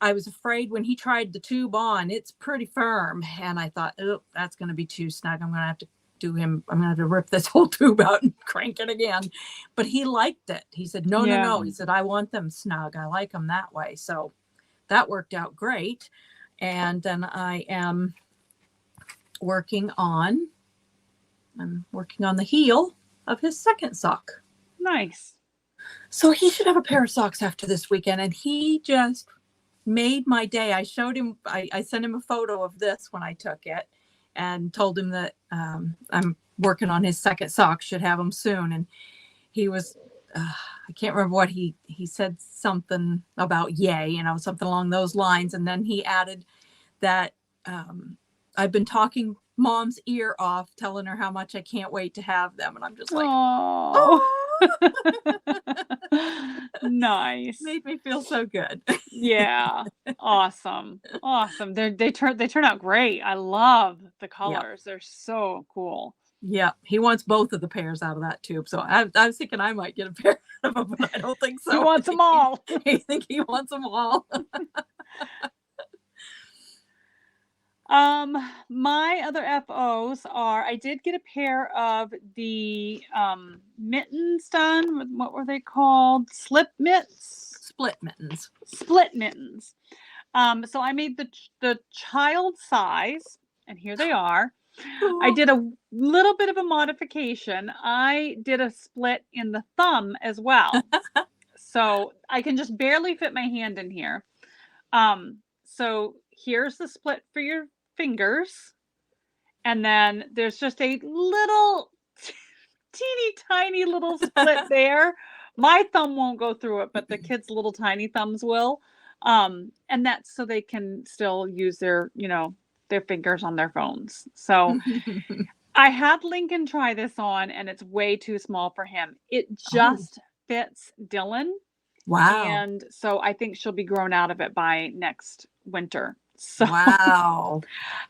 I was afraid when he tried the tube on, it's pretty firm, and I thought, oh, that's going to be too snug. I'm going to have to I'm going to have to rip this whole tube out and crank it again. But he liked it. He said, no. He said, I want them snug. I like them that way. So that worked out great. And then I am working on the heel of his second sock. Nice. So he should have a pair of socks after this weekend. And he just made my day. I showed him, I sent him a photo of this when I took it, and told him that I'm working on his second sock, should have them soon. And he was, I can't remember what he said, something about yay, something along those lines. And then he added that I've been talking Mom's ear off, telling her how much I can't wait to have them. And I'm just like, oh. Nice. Made me feel so good. Yeah. Awesome. They turn out great. I love the colors. Yep. They're so cool. Yeah, he wants both of the pairs out of that tube. So I was thinking I might get a pair of them, but I don't think so. He wants them all. I think he wants them all. My other FOs are, I did get a pair of the mittens done. What were they called? Split mittens. So I made the child size, and here they are. Cool. I did a little bit of a modification. I did a split in the thumb as well. So I can just barely fit my hand in here. So here's the split for your fingers, and then there's just a little teeny tiny little split there. My thumb won't go through it, but the kids' little tiny thumbs will. And that's so they can still use their, their fingers on their phones. So I had Lincoln try this on, and it's way too small for him. It just fits Dylan. Wow. And so I think she'll be grown out of it by next winter. So Wow.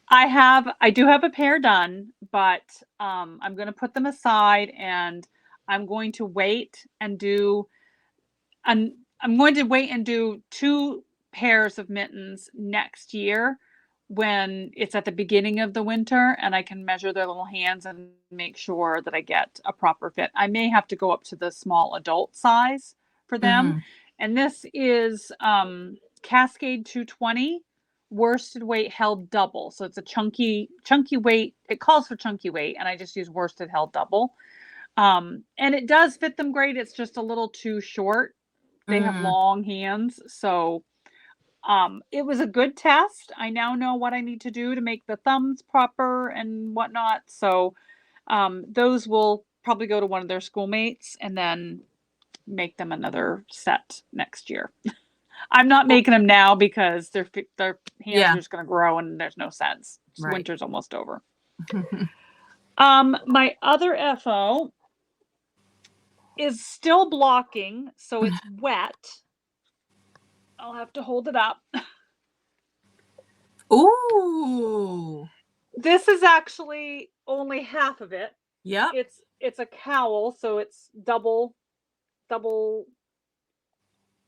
I do have a pair done, but I'm going to put them aside, and I'm going to wait and do I'm going to wait and do 2 pairs of mittens next year when it's at the beginning of the winter, and I can measure their little hands and make sure that I get a proper fit. I may have to go up to the small adult size for them. And this is Cascade 220 worsted weight held double. So it's a chunky weight. It calls for chunky weight, and I just use worsted held double. And it does fit them great. It's just a little too short. They have long hands. So it was a good test. I now know what I need to do to make the thumbs proper and whatnot. So those will probably go to one of their schoolmates and then make them another set next year. I'm not making them now because their hands are just going to grow and there's no sense. Right. Winter's almost over. My other FO is still blocking, so it's wet. I'll have to hold it up. Ooh. This is actually only half of it. Yep. It's a cowl, so it's double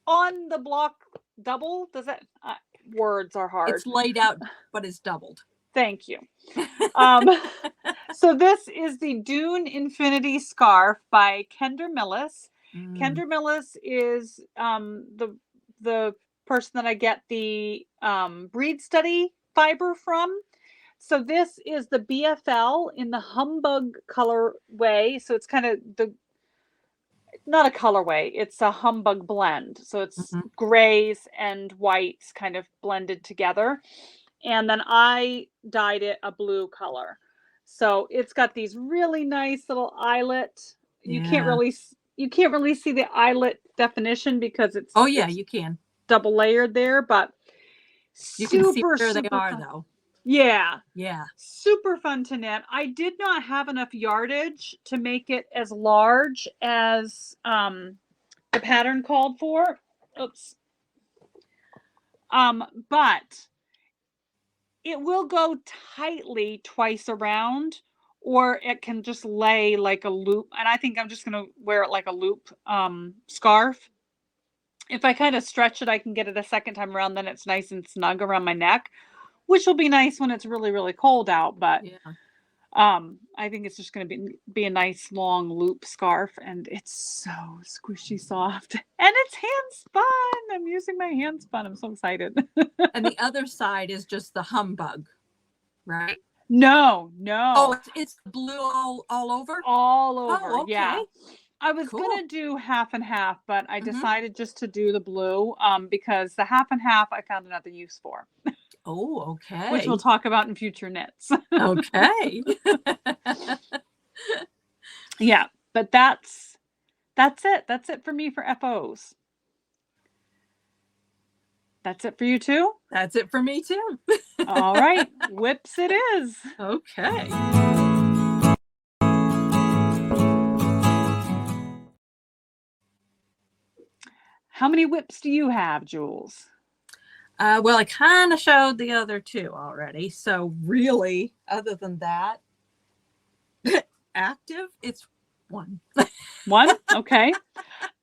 on the block. Double? Does that words are hard. It's laid out, but it's doubled. Thank you. So this is the Dune Infinity Scarf by Kender Millis. Kender Millis is the person that I get the breed study fiber from. So this is the BFL in the Humbug colorway. So it's kind of not a colorway, it's a Humbug blend. So it's grays and whites kind of blended together. And then I dyed it a blue color. So it's got these really nice little eyelet. You can't really see the eyelet definition because it's you can double layered there, but you can see where they are though. Yeah. Super fun to knit. I did not have enough yardage to make it as large as the pattern called for. Oops. But it will go tightly twice around, or it can just lay like a loop. And I think I'm just going to wear it like a loop scarf. If I kind of stretch it, I can get it a second time around. Then it's nice and snug around my neck, which will be nice when it's really, really cold out. But I think it's just going to be a nice long loop scarf, and it's so squishy soft, and it's hand spun. I'm using my hand spun. I'm so excited. And the other side is just the Humbug, right? No. Oh, it's blue all over? All over, oh, okay. Yeah. I was going to do half and half, but I decided just to do the blue because the half and half I found another use for. Oh, okay. Which we'll talk about in future knits. Okay. Yeah, but that's it. That's it for me for FOs. That's it for you too? That's it for me too. All right. Whips it is. Okay. How many whips do you have, Jules? Well, I kind of showed the other two already. So really, other than that, active, it's one. One? Okay.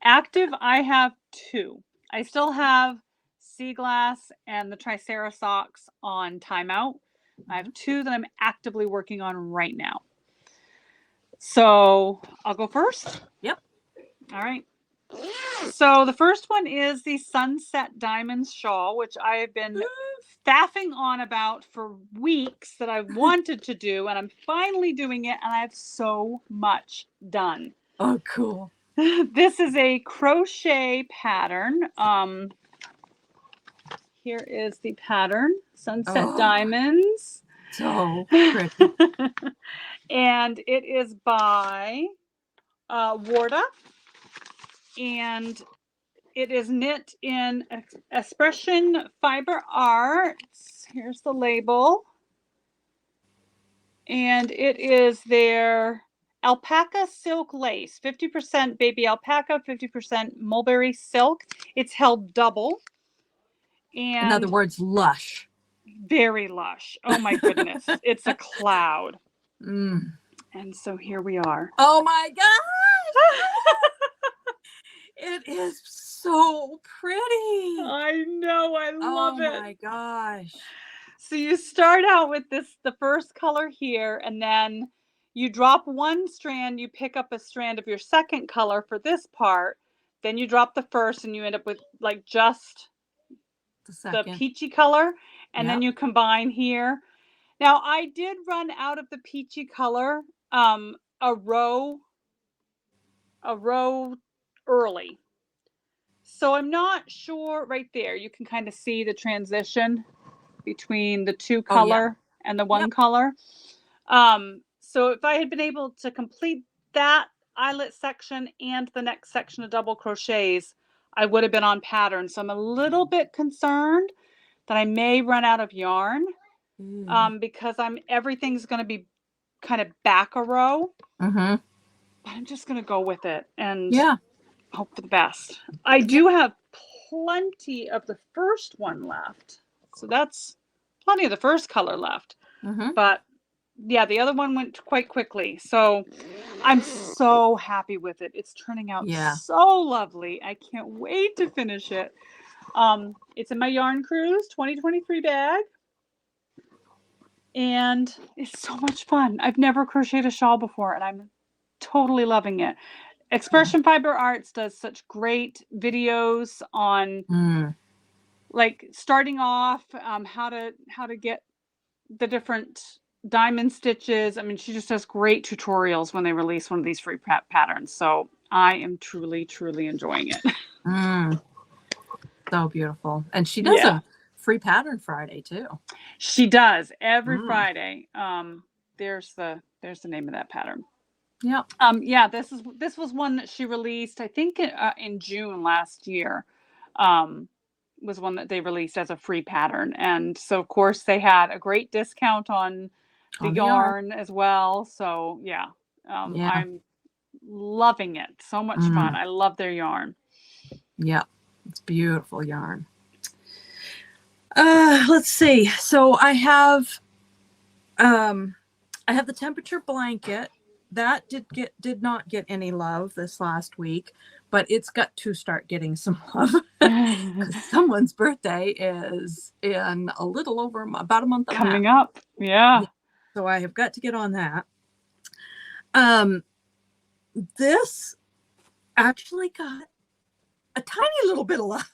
Active, I have 2. I still have Seaglass and the Tricerasocks on timeout. I have 2 that I'm actively working on right now. So I'll go first. Yep. All right. So the first one is the Sunset Diamonds shawl, which I have been faffing on about for weeks that I've wanted to do, and I'm finally doing it, and I have so much done. Oh, cool. This is a crochet pattern. Here is the pattern, Sunset Diamonds. So pretty. And it is by Wardah. And It is knit in Expression Fiber Arts. Here's the label. And it is their alpaca silk lace, 50% baby alpaca, 50% mulberry silk. It's held double. And in other words, lush. Very lush. Oh my goodness. It's a cloud. Mm. And so here we are. Oh my gosh. It is so pretty. I know. I love it. Oh my gosh. So you start out with the first color here, and then you drop one strand, you pick up a strand of your second color for this part, then you drop the first and you end up with like just the peachy color, and then you combine here. Now I did run out of the peachy color a row early. So I'm not sure. Right there, you can kind of see the transition between the two color and the one color. So if I had been able to complete that eyelet section and the next section of double crochets, I would have been on pattern. So I'm a little bit concerned that I may run out of yarn because everything's going to be kind of back a row. But I'm just going to go with it and hope for the best. I do have plenty of the first one left. So that's plenty of the first color left. But yeah, the other one went quite quickly. So I'm so happy with it. It's turning out so lovely. I can't wait to finish it. It's in my Yarn Cruise 2023 bag. And it's so much fun. I've never crocheted a shawl before, and I'm totally loving it. Expression Fiber Arts does such great videos on like starting off, how to get the different diamond stitches. I mean, she just does great tutorials when they release one of these free patterns. So I am truly, truly enjoying it. So beautiful. And she does a free pattern Friday too. She does every Friday. There's the name of that pattern. This was one that she released, I think in June last year. Was one that they released as a free pattern. And so of course they had a great discount on the yarn as well. So I'm loving it. So much fun. I love their yarn. Yeah, it's beautiful yarn. Let's see. So I have the temperature blanket that did not get any love this last week, but it's got to start getting some love because someone's birthday is in a little over about a month coming up. Yeah. So I have got to get on that. This actually got a tiny little bit of love.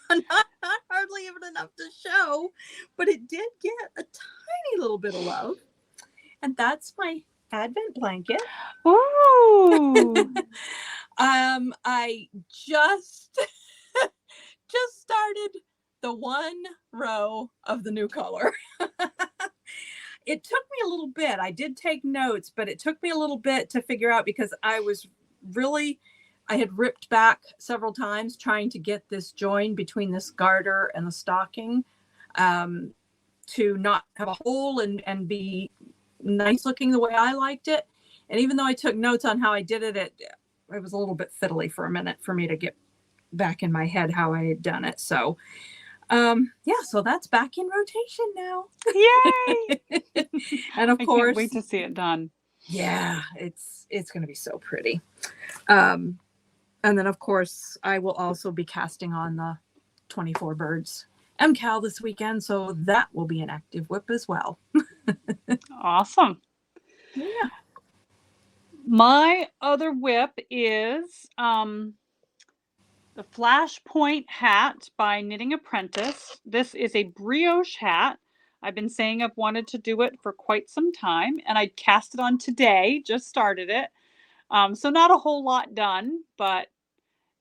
not hardly even enough to show, but it did get a tiny little bit of love. And that's my Advent blanket. Ooh. I just started the one row of the new color. It took me a little bit. I did take notes, but it took me a little bit to figure out because I had ripped back several times trying to get this join between this garter and the stocking to not have a hole and be nice looking the way I liked it. And even though I took notes on how I did it, it was a little bit fiddly for a minute for me to get back in my head how I had done it. So so that's back in rotation now. Yay! And of course, can't wait to see it done. Yeah, it's going to be so pretty. And then of course I will also be casting on the 24 Birds MCAL this weekend, so that will be an active whip as well. Awesome. Yeah. My other whip is the Flashpoint hat by Knitting Apprentice. This is a brioche hat. I've been saying I've wanted to do it for quite some time, and I cast it on today, just started it. So not a whole lot done, but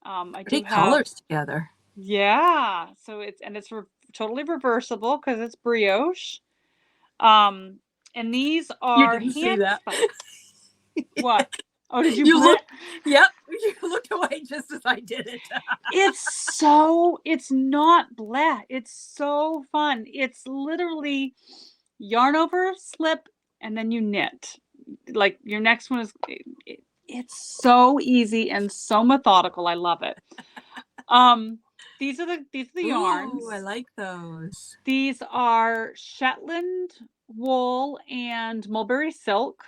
I do have colors together. Yeah, so it's totally reversible because it's brioche. And these are You didn't see that. What? Oh, did you You blink? looked, yep, you looked away just as I did it. It's not black. It's so fun. It's literally yarn over, slip, and then you knit. Like your next one is, it's so easy and so methodical. I love it. These are the yarns. Ooh, I like those. These are Shetland wool and mulberry silk.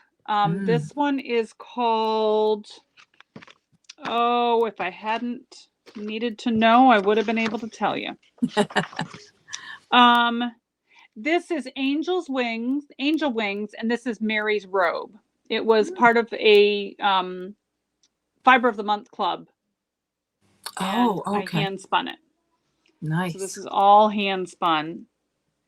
This one is called, oh, if I hadn't needed to know, I would have been able to tell you. This is Angel Wings, and this is Mary's Robe. It was part of a Fiber of the Month club. Oh, and okay. I hand spun it. Nice. So this is all hand spun.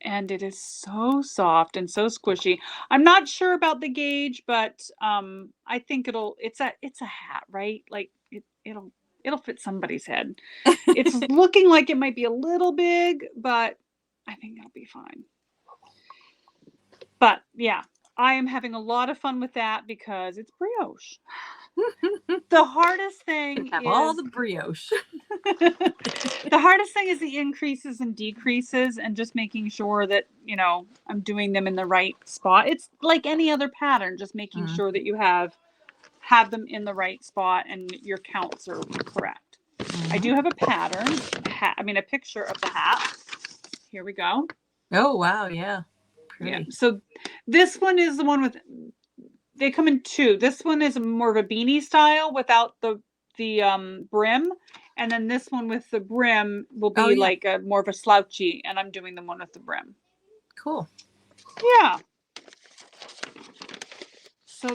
And it is so soft and so squishy. I'm not sure about the gauge, but I think it's a hat, right? Like it'll fit somebody's head. It's looking like it might be a little big, but I think it'll be fine. But yeah, I am having a lot of fun with that because it's brioche. The hardest thing is all the brioche. The hardest thing is the increases and decreases and just making sure that, I'm doing them in the right spot. It's like any other pattern, just making sure that you have them in the right spot and your counts are correct. I do have a pattern, a picture of the hat. Here we go. Oh, wow. Yeah. Pretty. Yeah. So this one is the one with, they come in two. This one is more of a beanie style without the brim. And then this one with the brim will be like a more of a slouchy, and I'm doing the one with the brim. Cool. Yeah. So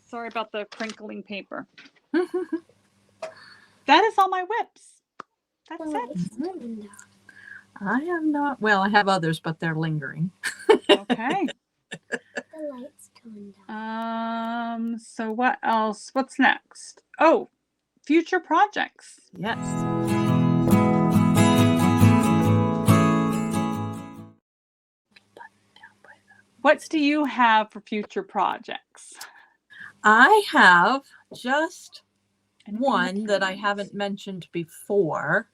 sorry about the crinkling paper. That is all my whips. That's it. I am not, well, I have others, but they're lingering. Okay. The lights turned on. So what else? What's next? Oh, future projects. Yes. What do you have for future projects? I have just one that I haven't mentioned before,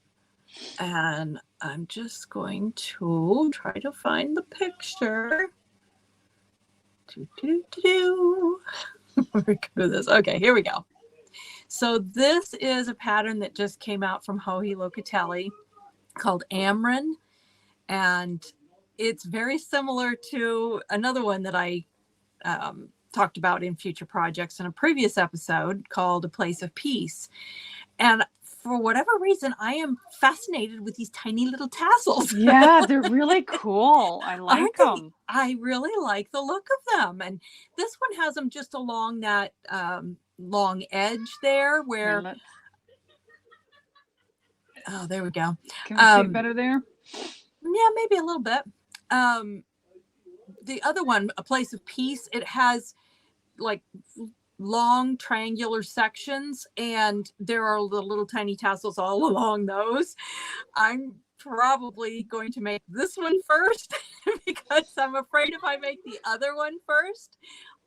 and I'm just going to try to find the picture. Where go this? Okay, here we go. So this is a pattern that just came out from Joji Locatelli called Amran, and it's very similar to another one that I talked about in future projects in a previous episode called A Place of Peace. And for whatever reason, I am fascinated with these tiny little tassels. Yeah, they're really cool. I like them. I really like the look of them. And this one has them just along that long edge there where... Oh, there we go. Can we see it better there? Yeah, maybe a little bit. The other one, A Place of Peace, it has like long triangular sections, and there are the little tiny tassels all along those. I'm probably going to make this one first because I'm afraid if I make the other one first,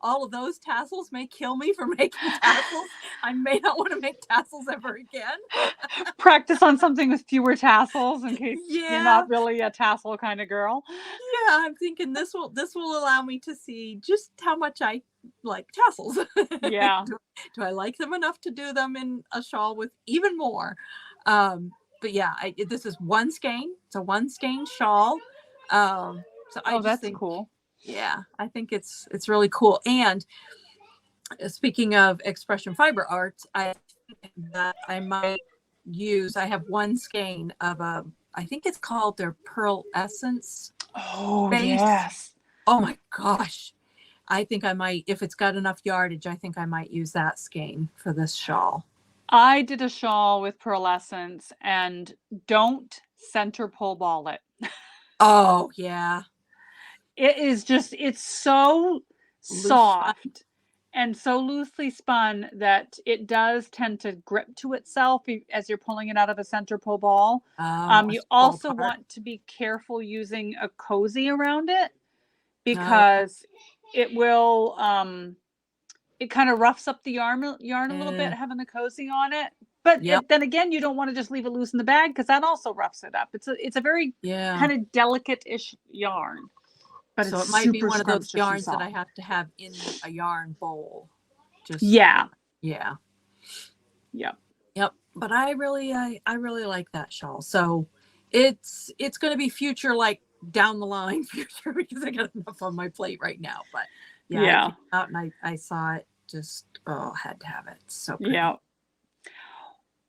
all of those tassels may kill me for making tassels. I may not want to make tassels ever again. Practice on something with fewer tassels in case you're not really a tassel kind of girl. Yeah, I'm thinking this will allow me to see just how much I like tassels. Yeah. Do I like them enough to do them in a shawl with even more? But yeah, this is one skein. It's a one skein shawl. So I just think, cool. Yeah, I think it's really cool. And speaking of expression fiber arts, I think that I might use, I have one skein of I think it's called their Pearl Essence. Oh, base. yes. Oh my gosh. I think I might, if it's got enough yardage, I think I might use that skein for this shawl. I did a shawl with Pearl Essence, and don't center pole ball it. Oh, yeah. It is just, it's so soft and so loosely spun that it does tend to grip to itself as you're pulling it out of a center pole ball. You also want to be careful using a cozy around it because it will it kind of roughs up the yarn a little bit, having the cozy on it. But then again, you don't want to just leave it loose in the bag because that also roughs it up. It's a very kind of delicate-ish yarn. But so it might be one of those yarns that I have to have in a yarn bowl. Just Yep. But I really like that shawl. So it's going to be future, like down the line future, because I got enough on my plate right now. But I came out and I saw it, just had to have it. So pretty.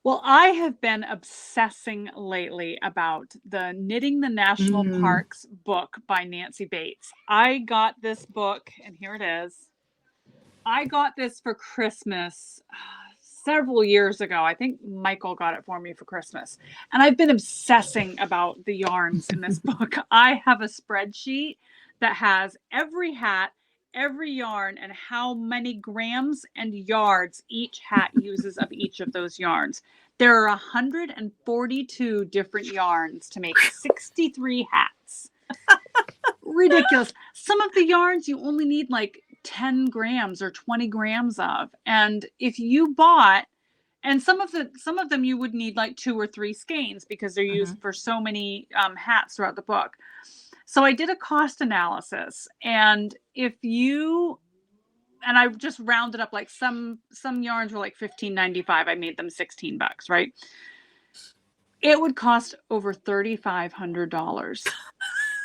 Well, I have been obsessing lately about the Knitting the National Parks book by Nancy Bates. I got this book, and here it is. I got this for Christmas several years ago. I think Michael got it for me for Christmas. And I've been obsessing about the yarns in this book. I have a spreadsheet that has every hat, every yarn, and how many grams and yards each hat uses of each of those yarns. There are 142 different yarns to make 63 hats. Ridiculous. Some of the yarns you only need like 10 grams or 20 grams of. And if you bought, and some of them you would need like 2 or 3 skeins because they're used for so many hats throughout the book. So I did a cost analysis, and and I just rounded up, like some yarns were like $15.95. I made them $16, right? It would cost over $3,500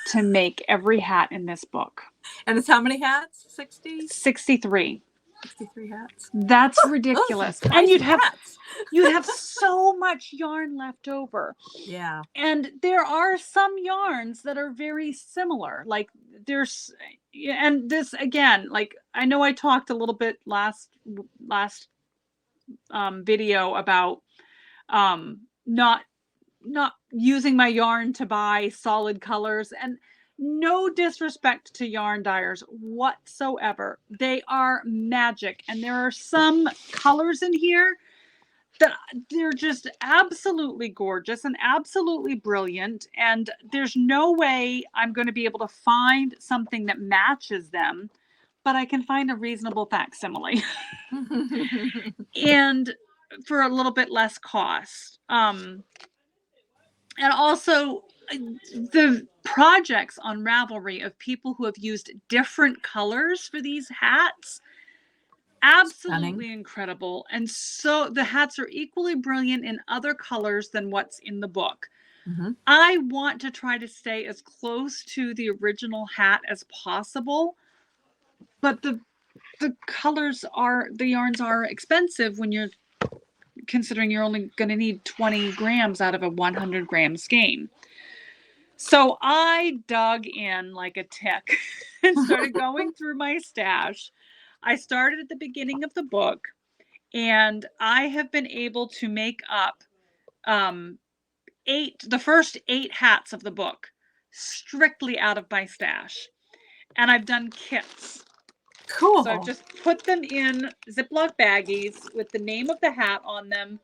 to make every hat in this book. And it's how many hats? 60? 63. 63 hats. That's ridiculous. And you'd have so much yarn left over. Yeah. And there are some yarns that are very similar. Like and this again, like I know I talked a little bit last video about not using my yarn to buy solid colors, and no disrespect to yarn dyers whatsoever. They are magic. And there are some colors in here that they're just absolutely gorgeous and absolutely brilliant. And there's no way I'm going to be able to find something that matches them, but I can find a reasonable facsimile. And for a little bit less cost. And also, the projects on Ravelry of people who have used different colors for these hats, absolutely incredible. And so the hats are equally brilliant in other colors than what's in the book. I want to try to stay as close to the original hat as possible, but the yarns are expensive when you're considering you're only going to need 20 grams out of a 100 gram skein. So I dug in like a tick and started going through my stash. I started at the beginning of the book, and I have been able to make up the first 8 hats of the book strictly out of my stash. And I've done kits. Cool. So I've just put them in Ziploc baggies with the name of the hat on them.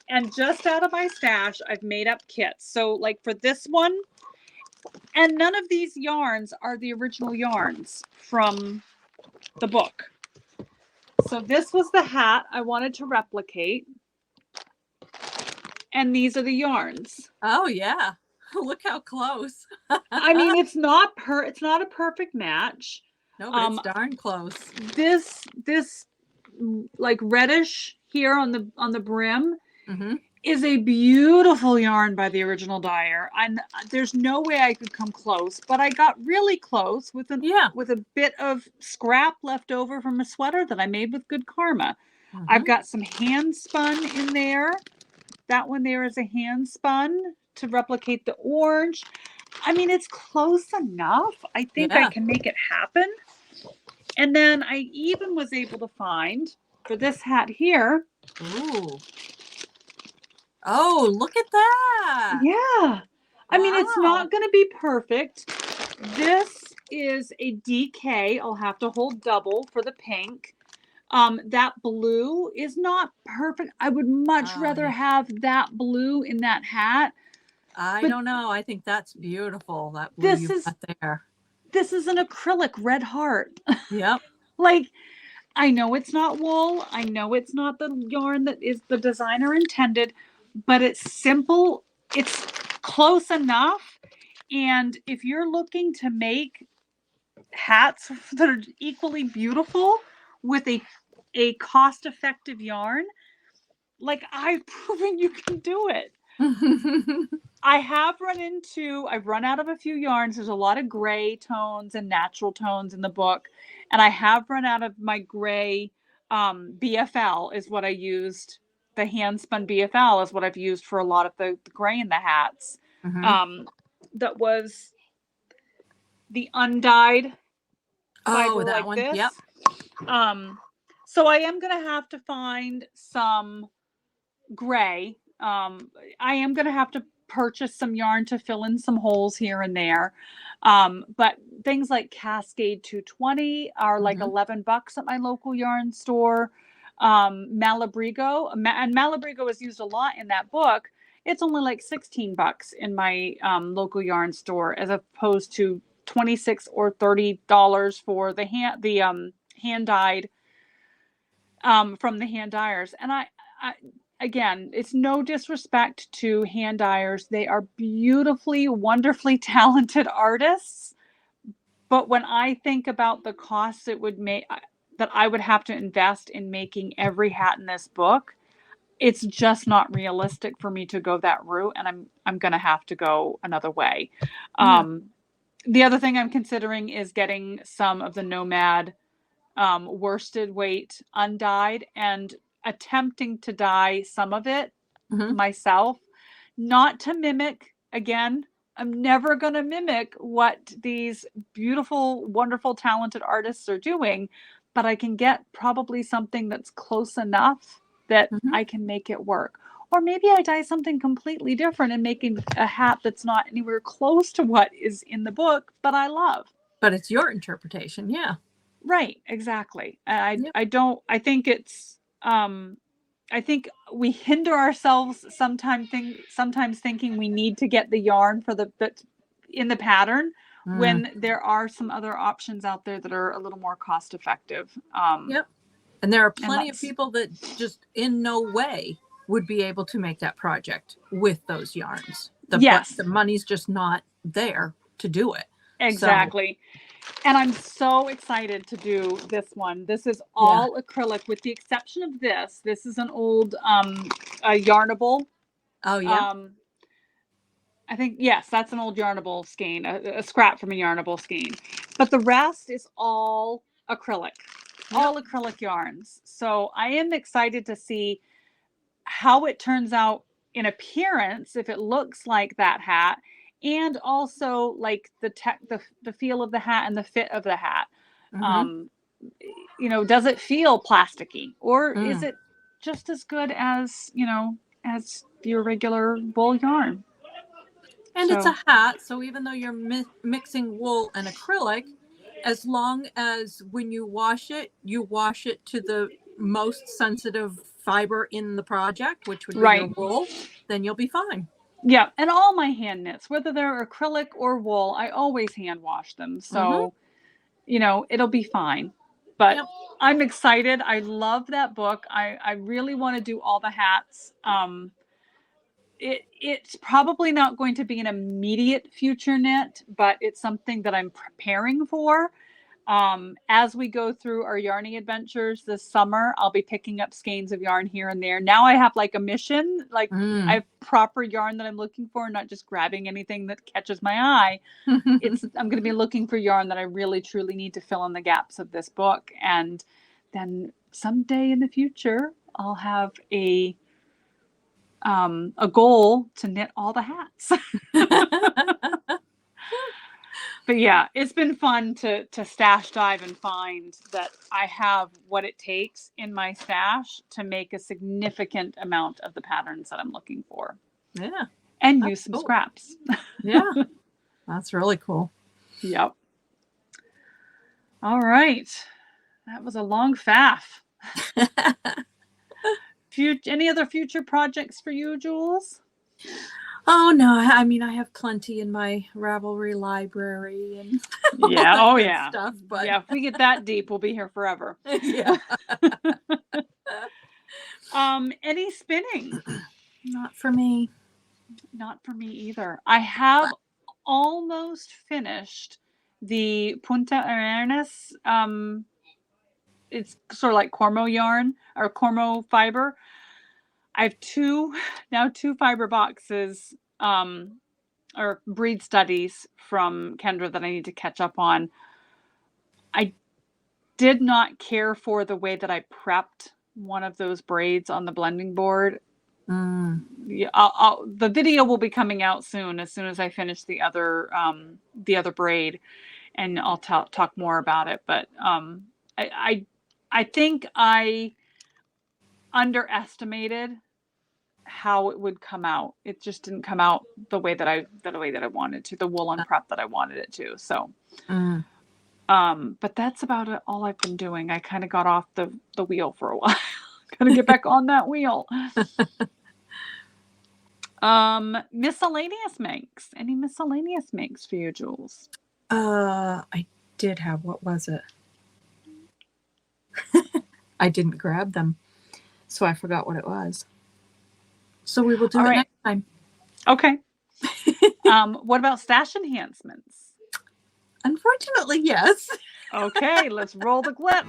And just out of my stash, I've made up kits. So like for this one, and none of these yarns are the original yarns from the book. So this was the hat I wanted to replicate. And these are the yarns. Oh yeah. Look how close. I mean, it's not a perfect match. No, but it's darn close. This like reddish here on the brim is a beautiful yarn by the original dyer. And there's no way I could come close, but I got really close with a bit of scrap left over from a sweater that I made with good karma. I've got some hand spun in there. That one there is a hand spun to replicate the orange. I mean, it's close enough. I think I can make it happen. And then I even was able to find for this hat here. Ooh. Oh, look at that. Yeah. I mean, it's not going to be perfect. This is a DK. I'll have to hold double for the pink. That blue is not perfect. I would much rather have that blue in that hat. I don't know. I think that's beautiful. That blue got there. This is an acrylic red heart. Yep. Like, I know it's not wool. I know it's not the yarn that is the designer intended, but it's simple. It's close enough. And if you're looking to make hats that are equally beautiful with a cost-effective yarn, like I've proven you can do it. I've run out of a few yarns. There's a lot of gray tones and natural tones in the book. And I have run out of my gray BFL is what I used. The hand spun BFL is what I've used for a lot of the gray in the hats. That was the undyed fiber that like one. this. Yep. So I am going to have to find some gray. I am going to have to purchase some yarn to fill in some holes here and there. But things like Cascade 220 are like $11 at my local yarn store. Malabrigo, and Malabrigo is used a lot in that book. It's only like $16 in my local yarn store, as opposed to $26 or $30 for the hand dyed from the hand dyers. And I again, it's no disrespect to hand dyers. They are beautifully, wonderfully talented artists. But when I think about the costs it would make, that I would have to invest in making every hat in this book, it's just not realistic for me to go that route. And I'm going to have to go another way. The other thing I'm considering is getting some of the Nomad worsted weight undyed and attempting to dye some of it myself, not to mimic. Again, I'm never going to mimic what these beautiful, wonderful, talented artists are doing, but I can get probably something that's close enough that I can make it work. Or maybe I dye something completely different and making a hat that's not anywhere close to what is in the book, but I love. But it's your interpretation. Yeah. Right, exactly. I think we hinder ourselves sometimes thinking we need to get the yarn for in the pattern when there are some other options out there that are a little more cost effective. And there are plenty of people that just in no way would be able to make that project with those yarns. The money's just not there to do it. Exactly. And I'm so excited to do this one. This is all acrylic with the exception of this. This is an old yarnable. Oh, yeah. I think, yes, that's an old yarnable skein, a scrap from a yarnable skein. But the rest is all acrylic, all acrylic yarns. So I am excited to see how it turns out in appearance, if it looks like that hat. And also like the feel of the hat and the fit of the hat. Does it feel plasticky, or is it just as good as, as your regular wool yarn? And it's a hat. So even though you're mixing wool and acrylic, as long as when you wash it to the most sensitive fiber in the project, which would be your wool, then you'll be fine. Yeah, and all my hand knits, whether they're acrylic or wool, I always hand wash them. So, it'll be fine. But I'm excited. I love that book. I really want to do all the hats. It's probably not going to be an immediate future knit, but it's something that I'm preparing for. As we go through our yarning adventures this summer, I'll be picking up skeins of yarn here and there. Now I have like a mission, like I have proper yarn that I'm looking for, not just grabbing anything that catches my eye. I'm going to be looking for yarn that I really truly need to fill in the gaps of this book. And then someday in the future, I'll have a goal to knit all the hats. But yeah, it's been fun to stash dive and find that I have what it takes in my stash to make a significant amount of the patterns that I'm looking for. Yeah. And use some scraps. Yeah. That's really cool. Yep. All right. That was a long faff. Any other future projects for you, Jules? Oh no, I mean I have plenty in my Ravelry library and all Yeah. that Oh good yeah. stuff, but Yeah. If we get that deep, we'll be here forever. yeah. Any spinning? Not for me. Not for me either. I have almost finished the Punta Arenas. It's sort of like Cormo yarn or Cormo fiber. I have two fiber boxes or breed studies from Kendra that I need to catch up on. I did not care for the way that I prepped one of those braids on the blending board. Yeah, the video will be coming out soon as I finish the other braid, and I'll talk more about it. But I think I underestimated how it would come out. It just didn't come out the way that I wanted to, the woolen prep that I wanted it to. So, but that's about it, all I've been doing. I kind of got off the wheel for a while. Gotta get back on that wheel. Miscellaneous makes. Any miscellaneous makes for you, Jules? I did have, what was it? I didn't grab them, so I forgot what it was. So we will do it next time. Okay. What about stash enhancements? Unfortunately, yes. Okay, let's roll the clip.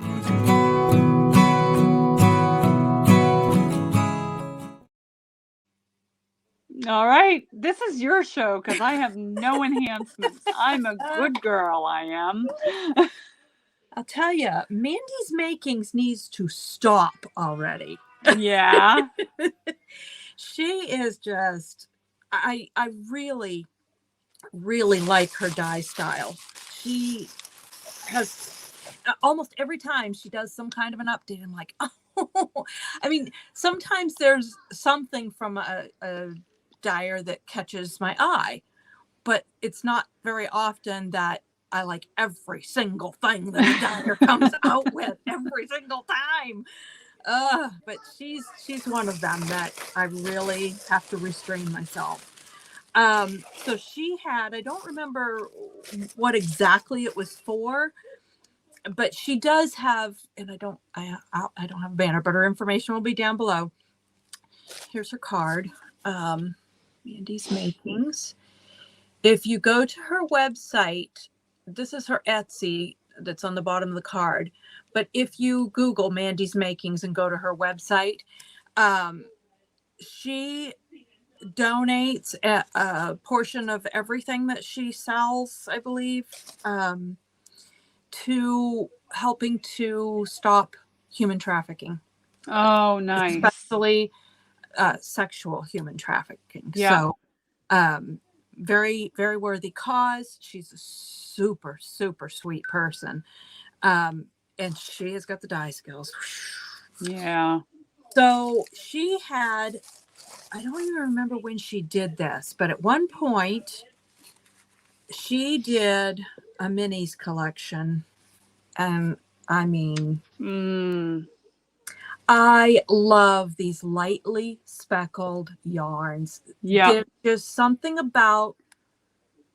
All right, this is your show because I have no enhancements. I'm a good girl, I am. I'll tell you, Mandy's Makings needs to stop already. Yeah. She is just, I really, really like her dye style. She has, almost every time she does some kind of an update, I'm like, oh, I mean, sometimes there's something from a dyer that catches my eye, but it's not very often that I like every single thing that a dyer comes out with every single time. But she's one of them that I really have to restrain myself. So she had, I don't remember what exactly it was for, but she does have, and I don't have a banner, but her information will be down below. Here's her card. Mandy's Makings. If you go to her website, this is her Etsy that's on the bottom of the card. But if you Google Mandy's Makings and go to her website, she donates a portion of everything that she sells, I believe, to helping to stop human trafficking. Oh, nice. Especially sexual human trafficking. Yeah. So very, very worthy cause. She's a super, super sweet person. And she has got the dye skills. Yeah. So she had, I don't even remember when she did this, but at one point she did a minis collection. And I mean, I love these lightly speckled yarns. Yeah. There's just something about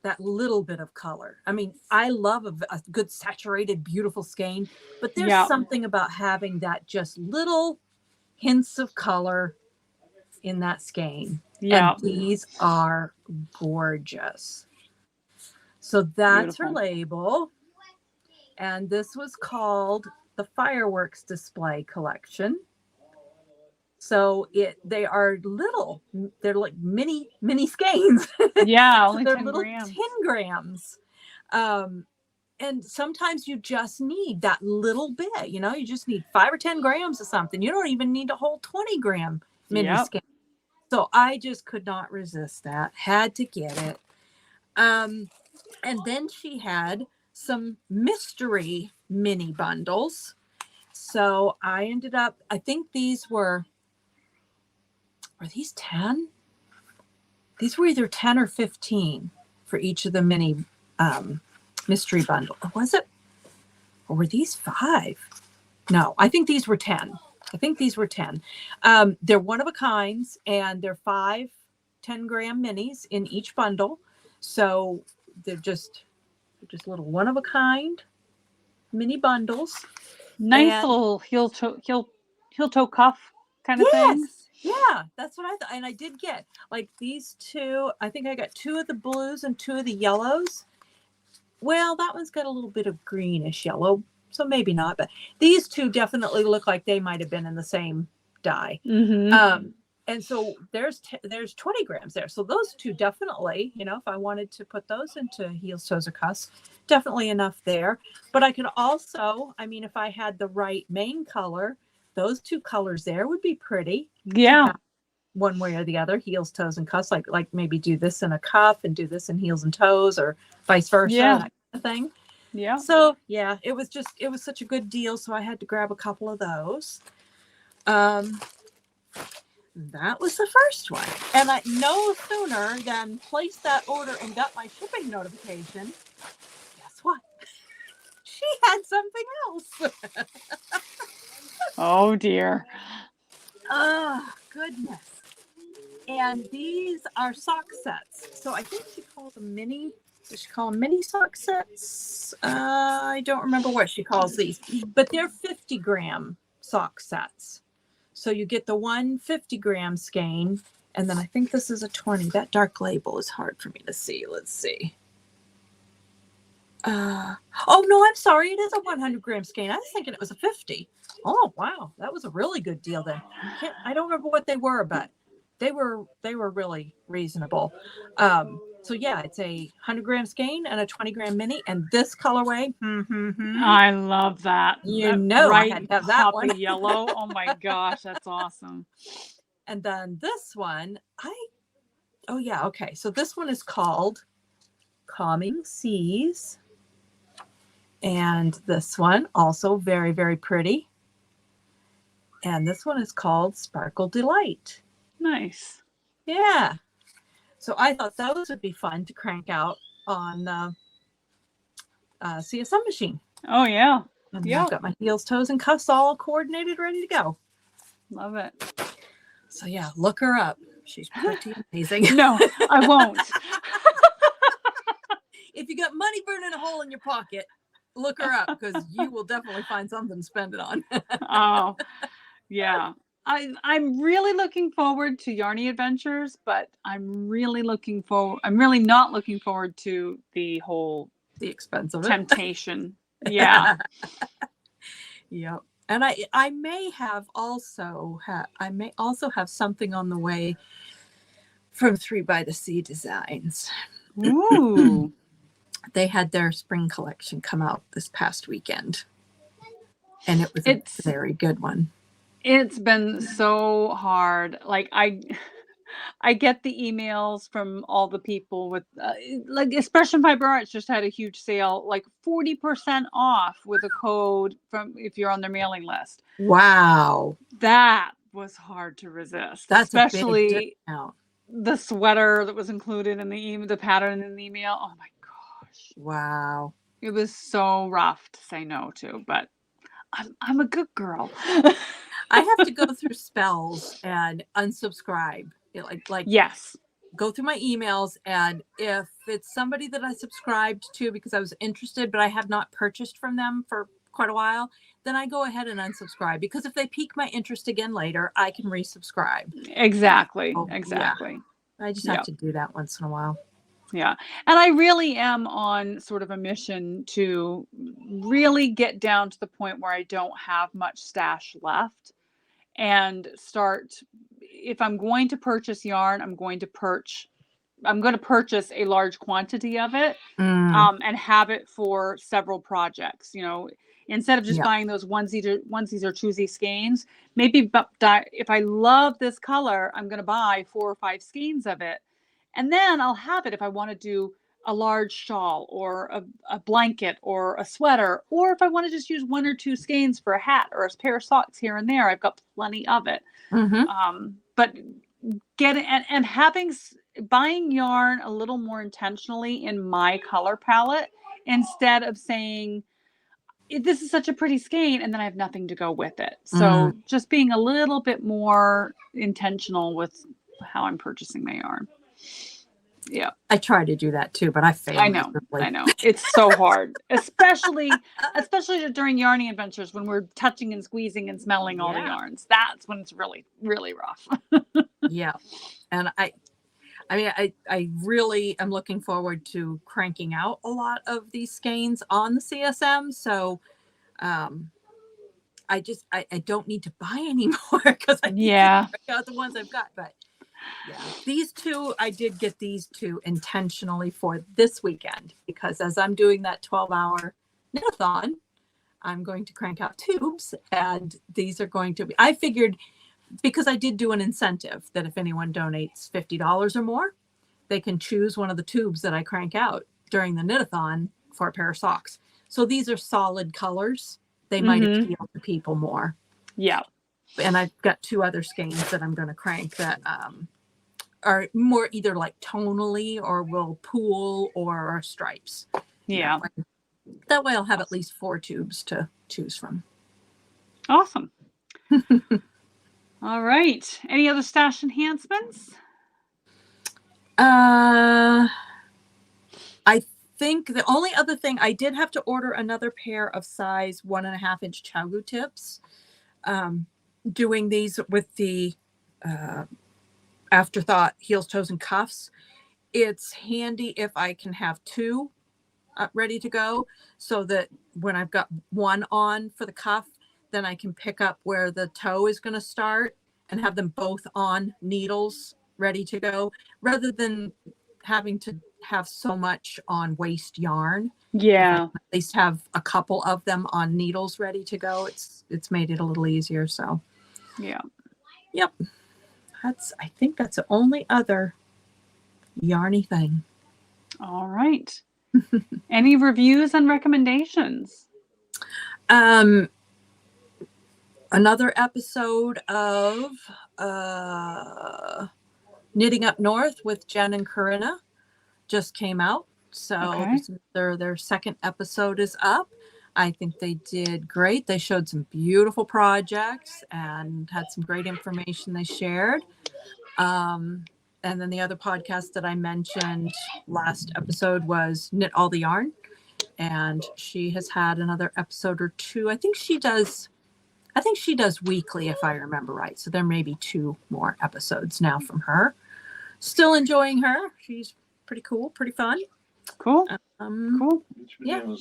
that little bit of color. I mean, I love a good saturated, beautiful skein, but there's something about having that just little hints of color in that skein. Yeah. And these are gorgeous. So that's Beautiful. her label. And this was called the Fireworks Display Collection. So they are little, they're like mini skeins. Yeah, So only they're 10 little grams. 10 grams. And sometimes you just need that little bit, you just need 5 or 10 grams of something. You don't even need a whole 20 gram mini skein. So I just could not resist that. Had to get it. And then she had some mystery mini bundles. So I ended up, I think these were these 10? These were either 10 or 15 for each of the mini mystery bundle. Or was it? Or were these 5? No, I think these were 10. They're one of a kinds, and they're 5 10-gram minis in each bundle. So they're just little one-of-a-kind mini bundles. Nice And little heel toe cuff kind of thing. Yeah, that's what I thought. And I did get like these two. I think I got 2 of the blues and 2 of the yellows. Well, that one's got a little bit of greenish yellow, so maybe not. But these 2 definitely look like they might have been in the same dye. Mm-hmm. And so there's 20 grams there. So those 2 definitely, if I wanted to put those into heels, toes, or cuffs, definitely enough there. But I could also, if I had the right Maine color, those 2 colors there would be pretty. Yeah. One way or the other, heels, toes, and cuffs. Like maybe do this in a cuff and do this in heels and toes, or vice versa. Yeah. That kind of thing. Yeah. So yeah, it was such a good deal. So I had to grab a couple of those. That was the first one. And I no sooner than placed that order and got my shipping notification. Guess what? She had something else. Oh dear. Oh, goodness. And these are sock sets. So I think she calls them mini. Does she call them mini sock sets? I don't remember what she calls these. But they're 50-gram sock sets. So you get the 150-gram skein, and then I think this is a 20. That dark label is hard for me to see. Let's see. Oh, no, I'm sorry. It is a 100-gram skein. I was thinking it was a 50. Oh, wow. That was a really good deal then. I don't remember what they were, but they were really reasonable. So yeah, it's a 100-gram skein and a 20-gram mini, and this colorway. I love that. I had to have that one. Yellow. Oh my gosh, that's awesome. And then this one, okay. So this one is called Calming Seas. And this one also very, very pretty. And this one is called Sparkle Delight. Nice. Yeah. So I thought those would be fun to crank out on CSM machine. Oh yeah. And Yeah. I've got my heels, toes, and cuffs all coordinated, ready to go. Love it. So yeah, look her up. She's pretty amazing. No, I won't. If you got money burning a hole in your pocket, look her up, because you will definitely find something to spend it on. Oh, yeah. I'm really looking forward to Yarny Adventures, but I'm really not looking forward to the whole expense of it. temptation. Yeah. Yep. And I may also have something on the way from 3 by the Sea Designs. Ooh. They had their spring collection come out this past weekend, and it was a very good one. It's been so hard. Like I get the emails from all the people with like Expression Fiber Arts just had a huge sale, like 40% off with a code from if you're on their mailing list. Wow. That was hard to resist. That's especially a big discount. The sweater that was included in the pattern in the email. Oh my gosh. Wow. It was so rough to say no to, but I'm a good girl. I have to go through spells and unsubscribe. Like yes. Go through my emails, and if it's somebody that I subscribed to because I was interested, but I have not purchased from them for quite a while, then I go ahead and unsubscribe, because if they pique my interest again later, I can resubscribe. Exactly. Oh, exactly. Yeah. I just have to do that once in a while. Yeah. And I really am on sort of a mission to really get down to the point where I don't have much stash left, and start, if I'm going to purchase yarn, I'm going to purchase a large quantity of it, and have it for several projects, instead of just buying those onesies or twosie skeins. Maybe if I love this color, I'm going to buy 4 or 5 skeins of it. And then I'll have it if I want to do a large shawl or a blanket or a sweater, or if I want to just use 1 or 2 skeins for a hat or a pair of socks here and there, I've got plenty of it. But buying yarn a little more intentionally in my color palette, instead of saying, this is such a pretty skein, and then I have nothing to go with it. So just being a little bit more intentional with how I'm purchasing my yarn. Yeah. I try to do that too, but I fail. I know. It's so hard, especially during yarning adventures when we're touching and squeezing and smelling all the yarns. That's when it's really, really rough. Yeah. And I really am looking forward to cranking out a lot of these skeins on the CSM. So I don't need to buy anymore because I need to crank out the ones I've got. But yeah, these two, I did get these two intentionally for this weekend because as I'm doing that 12-hour knit-a-thon, I'm going to crank out tubes, and these are going to be, I figured, because I did do an incentive that if anyone donates $50 or more, they can choose one of the tubes that I crank out during the knit-a-thon for a pair of socks. So these are solid colors. They might appeal to people more. Yeah. And I've got two other skeins that I'm going to crank that are more either like tonally or will pool or are stripes. Yeah. That way I'll have at least 4 tubes to choose from. Awesome. All right. Any other stash enhancements? I think the only other thing, I did have to order another pair of size 1.5-inch Chagu tips. Doing these with the Afterthought heels, toes, and cuffs. It's handy if I can have 2 ready to go so that when I've got one on for the cuff, then I can pick up where the toe is going to start and have them both on needles ready to go rather than having to have so much on waste yarn. Yeah. At least have a couple of them on needles ready to go. It's made it a little easier. So yeah. Yep. I think that's the only other yarny thing. All right. Any reviews and recommendations? Another episode of Knitting Up North with Jen and Corinna just came out. So their second episode is up. I think they did great. They showed some beautiful projects and had some great information they shared. And then the other podcast that I mentioned last episode was Knit All the Yarn. And she has had another episode or 2. I think she does weekly, if I remember right. So there may be 2 more episodes now from her. Still enjoying her. She's pretty cool, pretty fun. Cool. Cool. Yeah.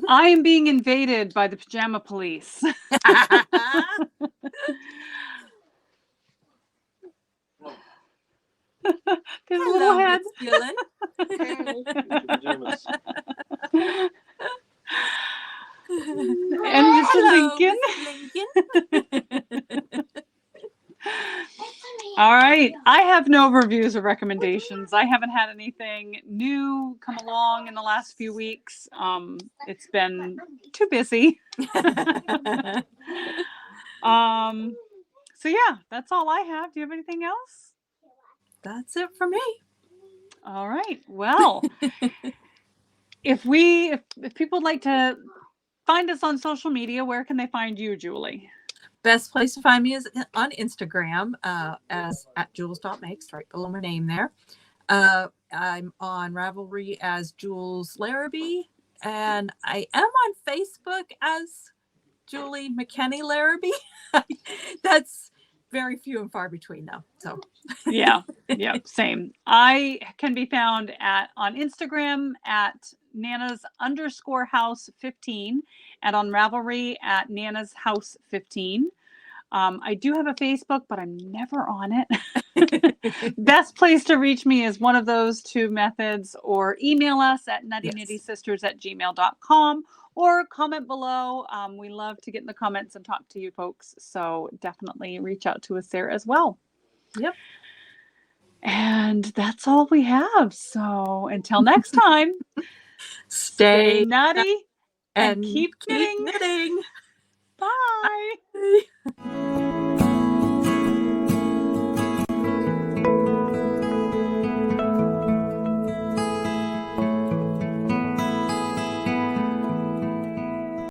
I am being invaded by the pajama police. There's a little head. And Mr. Lincoln. All right. I have no reviews or recommendations. I haven't had anything new come along in the last few weeks. It's been too busy. So yeah, that's all I have. Do you have anything else? That's it for me. All right. Well, if people would like to find us on social media, where can they find you, Julie? Best place to find me is on Instagram as @jules.makes, right below my name there. I'm on Ravelry as Jules Larrabee, and I am on Facebook as Julie McKenney Larrabee. That's very few and far between though. So yeah, same. I can be found on Instagram at Nanas_house15 and on Ravelry at Nana's House 15. I do have a Facebook, but I'm never on it. Best place to reach me is one of those 2 methods, or email us at nuttynittysisters@gmail.com or comment below. We love to get in the comments and talk to you folks. So definitely reach out to us there as well. Yep. And that's all we have. So until next time, stay nutty and keep knitting. Bye.